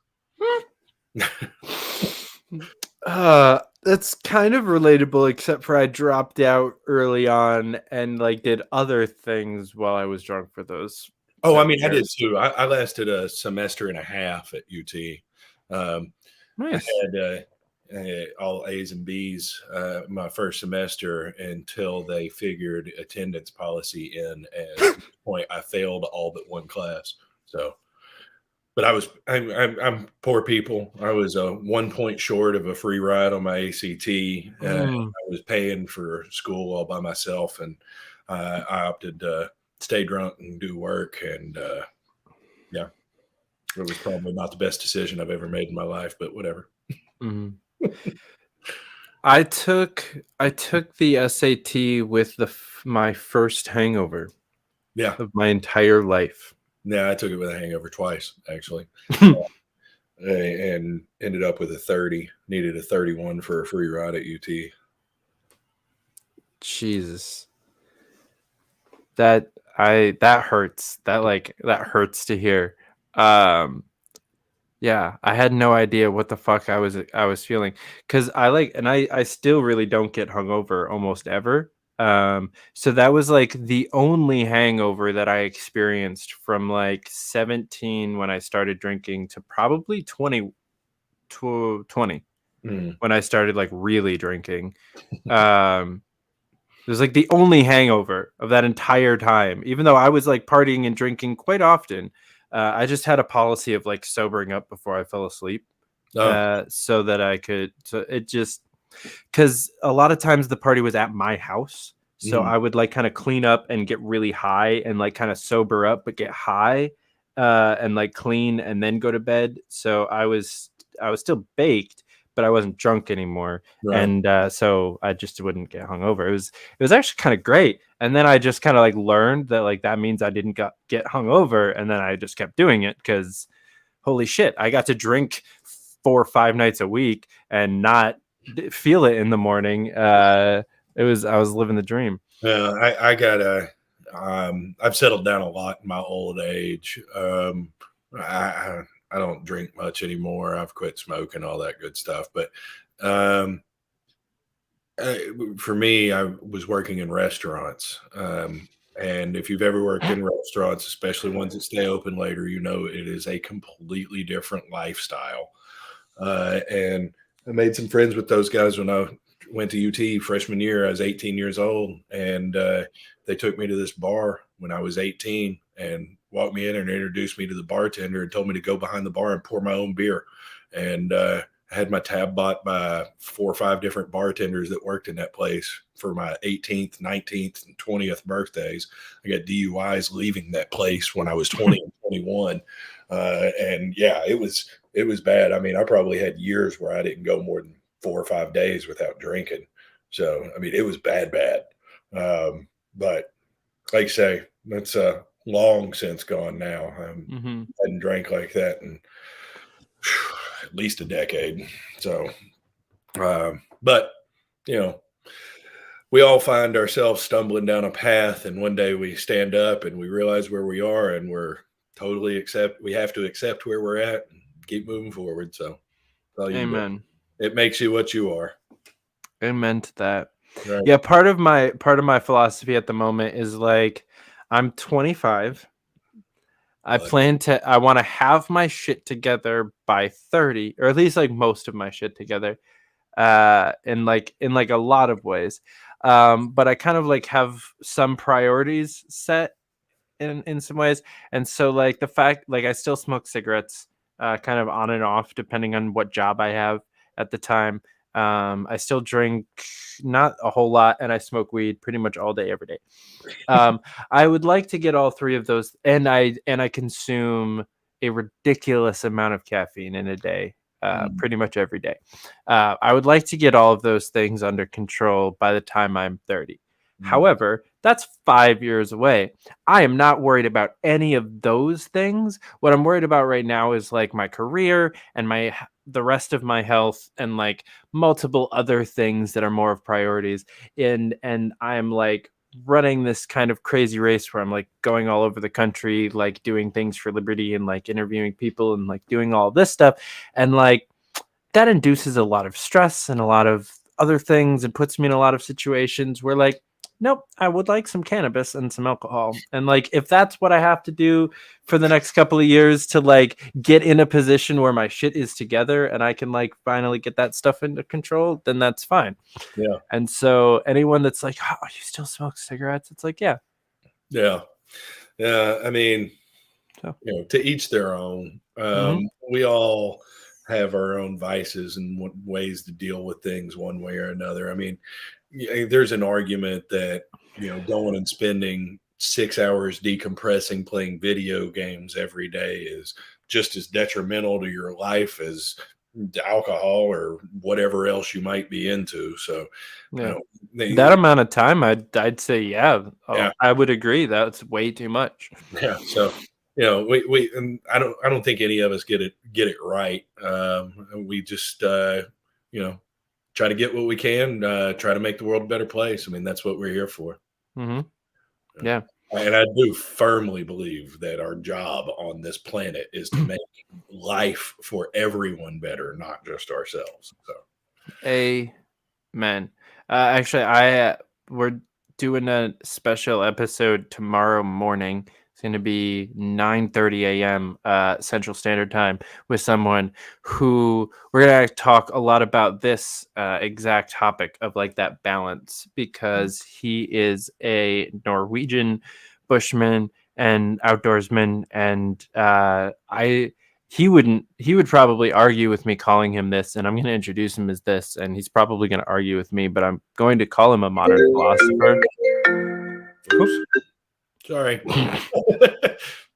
That's kind of relatable, except for I dropped out early on and like did other things while I was drunk for those. Oh, I mean, years. I did too. I lasted a semester and a half at UT. Nice. I had all A's and B's my first semester until they figured attendance policy in. And at this point, I failed all but one class. So, but I'm poor people. I was 1 point short of a free ride on my ACT. I was paying for school all by myself, and I opted to stay drunk and do work. And yeah, it was probably not the best decision I've ever made in my life, but whatever. I took the SAT with my first hangover. Yeah, of my entire life. Yeah, I took it with a hangover twice, actually, and ended up with a 30. Needed a 31 for a free ride at UT. Jesus. that hurts. That hurts to hear. Yeah, I had no idea what the fuck I was feeling, because I still really don't get hungover almost ever. So that was like the only hangover that I experienced from like 17 when I started drinking to probably 20 when I started like really drinking. It was like the only hangover of that entire time, even though I was like partying and drinking quite often. I just had a policy of like sobering up before I fell asleep, so that I could. So it just, because a lot of times the party was at my house, so I would like kind of clean up and get really high and like kind of sober up, but get high, and like clean and then go to bed. So I was still baked, but I wasn't drunk anymore, and so I just wouldn't get hungover. It was actually kind of great, and then I just kind of like learned that like that means I didn't get hungover, and then I just kept doing it because holy shit, I got to drink 4 or 5 nights a week and not feel it in the morning. I was living the dream. Yeah, I got I've settled down a lot in my old age. I don't drink much anymore. I've quit smoking, all that good stuff. But for me, I was working in restaurants. And if you've ever worked in restaurants, especially ones that stay open later, you know it is a completely different lifestyle. And I made some friends with those guys when I went to UT freshman year. I was 18 years old, and they took me to this bar when I was 18 and walked me in and introduced me to the bartender and told me to go behind the bar and pour my own beer. And I had my tab bought by 4 or 5 different bartenders that worked in that place for my 18th, 19th, and 20th birthdays. I got DUIs leaving that place when I was 20 and 21. And yeah, it was bad. I mean, I probably had years where I didn't go more than 4 or 5 days without drinking. So, I mean, it was bad. But like I say, that's long since gone now. I hadn't drank like that in at least a decade. So, but you know, we all find ourselves stumbling down a path, and one day we stand up and we realize where we are, and we have to accept where we're at and keep moving forward. So, Amen. It makes you what you are. Amen to that. Right. Yeah, part of my philosophy at the moment is like, I'm 25. I want to have my shit together by 30, or at least like most of my shit together, in like a lot of ways. But I kind of like have some priorities set in some ways. And so like the fact, like I still smoke cigarettes, kind of on and off, depending on what job I have at the time. I still drink not a whole lot, and I smoke weed pretty much all day, every day. I would like to get all 3 of those, and I consume a ridiculous amount of caffeine in a day, pretty much every day. I would like to get all of those things under control by the time I'm 30. However, that's 5 years away. I am not worried about any of those things. What I'm worried about right now is like my career and the rest of my health, and like multiple other things that are more of priorities. And I'm like running this kind of crazy race where I'm like going all over the country, like doing things for liberty and like interviewing people and like doing all this stuff. And like that induces a lot of stress and a lot of other things, and puts me in a lot of situations where like, nope, I would like some cannabis and some alcohol. And like, if that's what I have to do for the next couple of years to like get in a position where my shit is together and I can like finally get that stuff under control, then that's fine. Yeah. And so anyone that's like, oh, you still smoke cigarettes? It's like, yeah. Yeah. I mean, to each their own. We all have our own vices and ways to deal with things one way or another. I mean, there's an argument that, going and spending 6 hours decompressing playing video games every day is just as detrimental to your life as alcohol or whatever else you might be into. So that amount of time, I'd say, yeah, I would agree. That's way too much. Yeah. So, we and I don't think any of us get it right. We just, try to get what we can, try to make the world a better place. I mean, that's what we're here for. Yeah. And I do firmly believe that our job on this planet is to make life for everyone better, not just ourselves. So, amen. Actually, we're doing a special episode tomorrow morning. It's going to be 9:30 a.m. Central Standard Time with someone who we're going to talk a lot about this exact topic of like that balance, because he is a Norwegian bushman and outdoorsman, and he would probably argue with me calling him this, and I'm going to introduce him as this, and he's probably going to argue with me, but I'm going to call him a modern philosopher. oops. Sorry.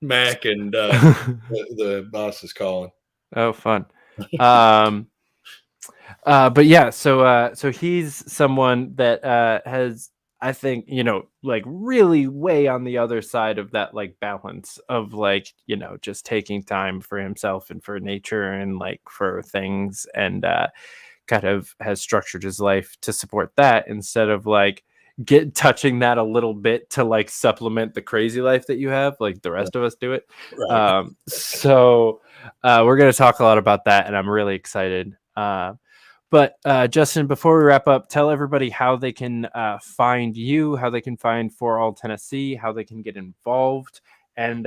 Mac and the boss is calling. Oh, fun. But yeah, so he's someone that has, I think, like really way on the other side of that, like balance of like, just taking time for himself and for nature and like for things, and kind of has structured his life to support that instead of like touching that a little bit to like supplement the crazy life that you have, like the rest of us do it. Right. So we're going to talk a lot about that, and I'm really excited. But Justin, before we wrap up, tell everybody how they can find you, how they can find For All Tennessee, how they can get involved, and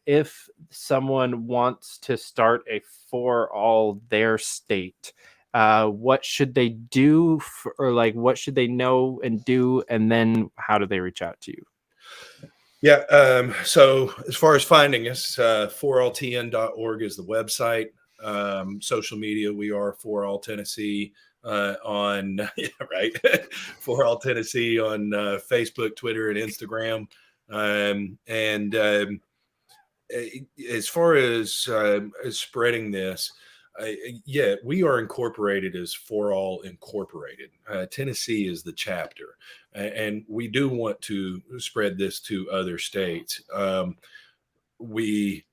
if someone wants to start a For All their state, what should they do, or like what should they know and do, and then how do they reach out to you? Yeah. So as far as finding us, foralltn.org is the website. Social media, we are For All Tennessee on right. For All Tennessee on Facebook, Twitter, and Instagram. As far as spreading this, yeah, we are incorporated as For All Incorporated. Tennessee is the chapter, and we do want to spread this to other states. We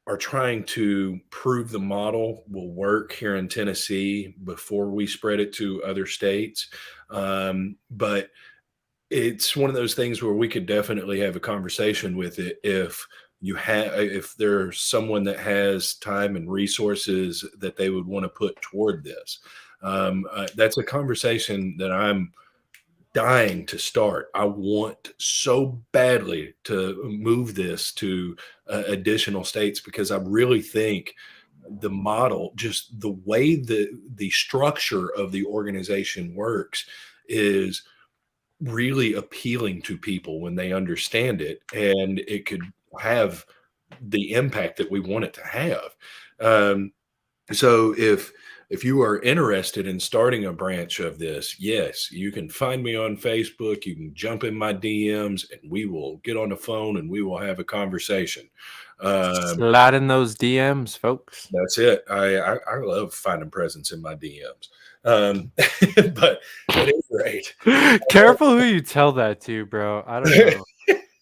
are trying to prove the model will work here in Tennessee before we spread it to other states. But it's one of those things where we could definitely have a conversation with it if there's someone that has time and resources that they would want to put toward this. That's a conversation that I'm dying to start. I want so badly to move this to additional states, because I really think the model, just the way the structure of the organization works, is really appealing to people when they understand it, and it could have the impact that we want it to have. So if you are interested in starting a branch of this, yes, you can find me on Facebook. You can jump in my DMs, and we will get on the phone and we will have a conversation. Slide in those DMs, folks. That's it. I love finding presents in my DMs. But at any rate, careful who you tell that to, bro. I don't know.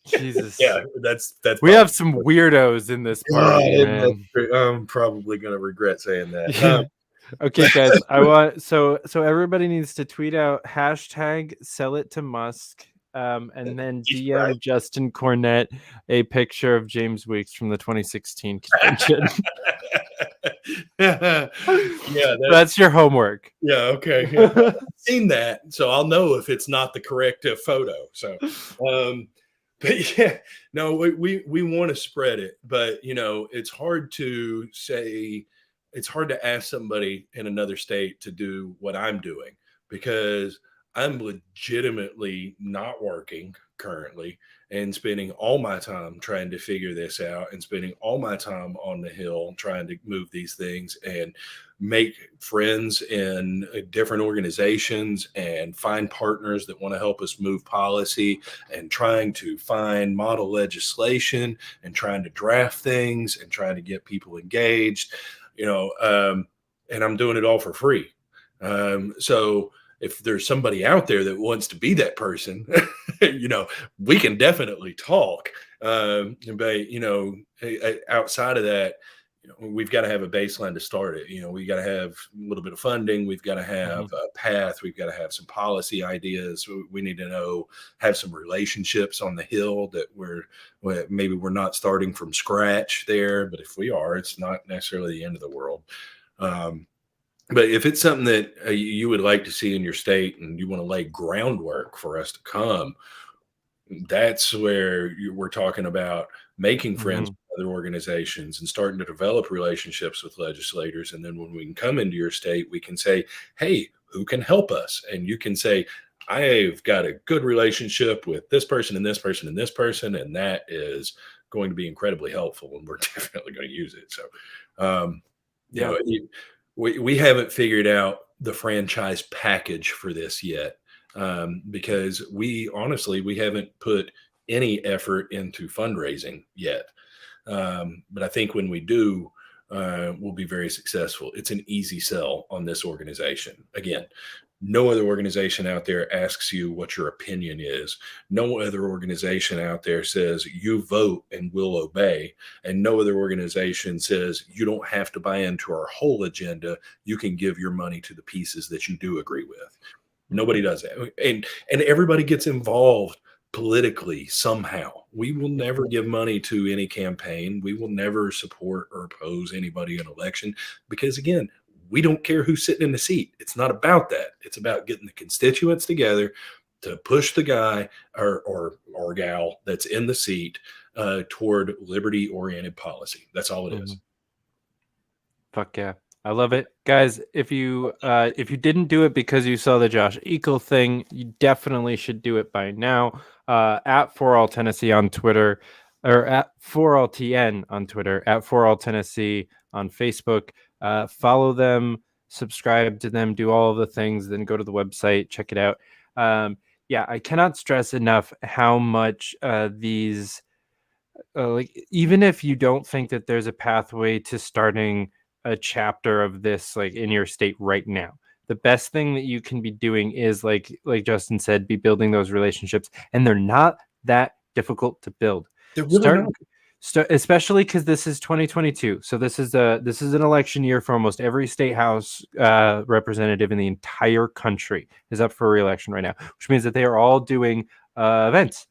Jesus. Yeah, that's. We have some weirdos in this party, man. I'm probably gonna regret saying that. Okay, guys. I want so everybody needs to tweet out hashtag sell it to Musk, and then DM right. Justin Cornett a picture of James Weeks from the 2016 convention. Yeah, that's your homework. Yeah, okay. Yeah. I've seen that, so I'll know if it's not the correct photo. So, but yeah, no, we want to spread it, but it's hard to say. It's hard to ask somebody in another state to do what I'm doing, because I'm legitimately not working currently and spending all my time trying to figure this out, and spending all my time on the Hill trying to move these things and make friends in different organizations and find partners that want to help us move policy, and trying to find model legislation and trying to draft things and trying to get people engaged. And I'm doing it all for free. So if there's somebody out there that wants to be that person, we can definitely talk. But outside of that, we've got to have a baseline to start it. We got to have a little bit of funding. We've got to have a path. We've got to have some policy ideas. We need to have some relationships on the hill that maybe we're not starting from scratch there, but if we are, it's not necessarily the end of the world. But if it's something that you would like to see in your state and you want to lay groundwork for us to come, that's where we're talking about making friends with other organizations and starting to develop relationships with legislators. And then when we can come into your state, we can say, hey, who can help us? And you can say, I've got a good relationship with this person and this person and this person, and that is going to be incredibly helpful, and we're definitely going to use it. So, we haven't figured out the franchise package for this yet, because we haven't put any effort into fundraising yet. But I think when we do, we'll be very successful. It's an easy sell on this organization. Again, no other organization out there asks you what your opinion is. No other organization out there says you vote and we'll obey. And no other organization says you don't have to buy into our whole agenda. You can give your money to the pieces that you do agree with. Nobody does that. And everybody gets involved politically somehow. We will never give money to any campaign. We will never support or oppose anybody in election because, again, we don't care who's sitting in the seat. It's not about that. It's about getting the constituents together to push the guy or gal that's in the seat toward liberty-oriented policy. That's all it is. Fuck yeah. I love it. Guys, if you didn't do it because you saw the Josh Eagle thing, you definitely should do it by now. At For All Tennessee on Twitter, or at For All TN on Twitter, at For All Tennessee on Facebook. Follow them, subscribe to them, do all of the things, then go to the website, check it out. I cannot stress enough how much these, even if you don't think that there's a pathway to starting a chapter of this like in your state right now, the best thing that you can be doing is like Justin said, be building those relationships, and they're not that difficult to build. They're really not. Especially because this is 2022, so this is an election year for almost every state house representative in the entire country is up for re-election right now, which means that they are all doing events.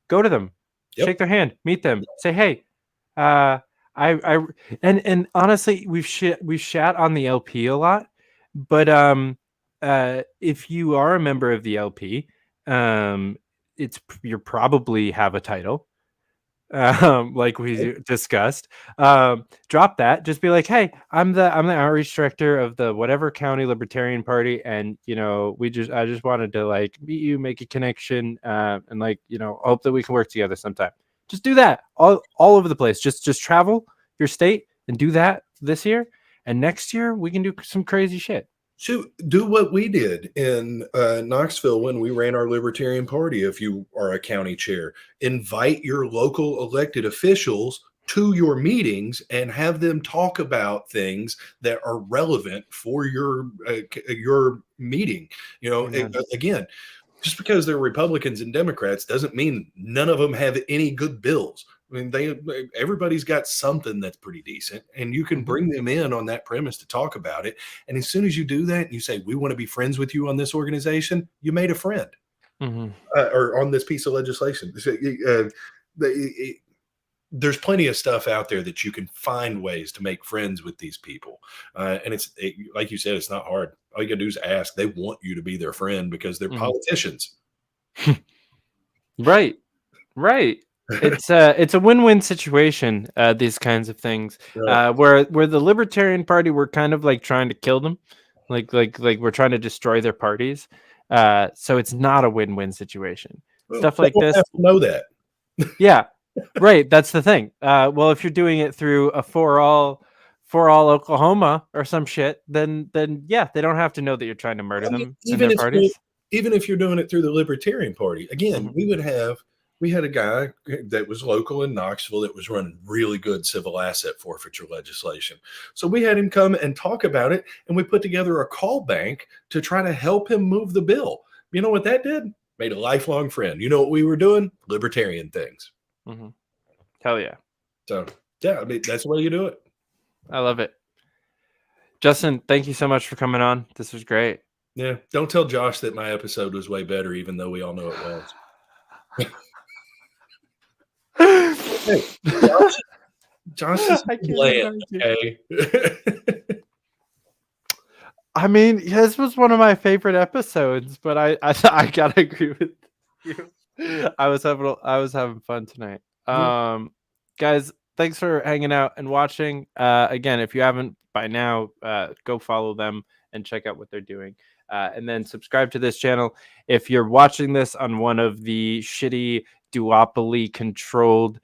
Go to them, shake their hand, meet them, say hey. And honestly, we've shat on the LP a lot, but if you are a member of the LP, you probably have a title. Like we discussed, drop that. Just be like, hey, I'm the outreach director of the whatever county Libertarian Party, and I just wanted to like meet you, make a connection, and like hope that we can work together sometime. Just do that all over the place. Just travel your state and do that this year, and next year we can do some crazy shit. So do what we did in Knoxville when we ran our Libertarian Party. If you are a county chair, invite your local elected officials to your meetings and have them talk about things that are relevant for your meeting. Again, just because they're Republicans and Democrats doesn't mean none of them have any good bills. I mean, everybody's got something that's pretty decent, and you can bring them in on that premise to talk about it. And as soon as you do that and you say, we want to be friends with you on this organization, you made a friend or on this piece of legislation. There's plenty of stuff out there that you can find ways to make friends with these people. And like you said, it's not hard. All you gotta do is ask. They want you to be their friend because they're politicians. Right. It's a win-win situation. These kinds of things, where the Libertarian Party, we're kind of like trying to kill them, like we're trying to destroy their parties. So it's not a win-win situation. Stuff like this. Know that. Yeah, right. That's the thing. Well, if you're doing it through a for all Oklahoma or some shit, then yeah, they don't have to know that you're trying to murder them in their parties. Even if you're doing it through the Libertarian Party, again, we had a guy that was local in Knoxville that was running really good civil asset forfeiture legislation. So we had him come and talk about it, and we put together a call bank to try to help him move the bill. You know what that did? Made a lifelong friend. You know what we were doing? Libertarian things. Hell yeah. So, yeah, I mean, that's the way you do it. I love it. Justin, thank you so much for coming on. This was great. Yeah. Don't tell Josh that my episode was way better, even though we all know it was. Hey, Josh is bland, okay? I mean, this was one of my favorite episodes, but I gotta agree with you. I was having fun tonight. Guys, thanks for hanging out and watching. Again, if you haven't by now, go follow them and check out what they're doing. And then subscribe to this channel. If you're watching this on one of the shitty duopoly controlled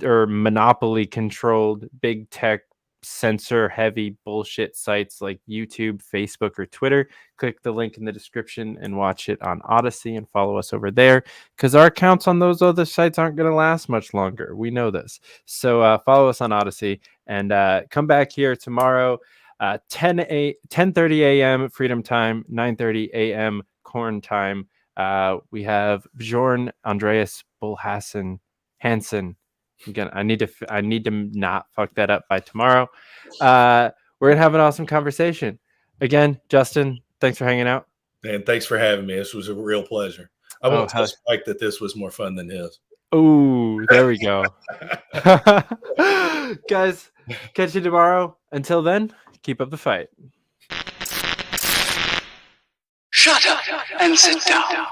or monopoly controlled big tech censor heavy bullshit sites like YouTube, Facebook, or Twitter, click the link in the description and watch it on Odysee and follow us over there, because our accounts on those other sites aren't going to last much longer. We know this. So follow us on Odysee and come back here tomorrow, 10:30 a.m. Freedom Time, 9:30 a.m. Corn Time. We have Bjorn Andreas Bullhassan Hansen. Again, I need to not fuck that up by tomorrow. We're gonna have an awesome conversation. Again, Justin, thanks for hanging out. And thanks for having me. This was a real pleasure. I won't tell Spike that this was more fun than his. Oh, there we go. Guys, catch you tomorrow. Until then, keep up the fight. Shut up and sit down.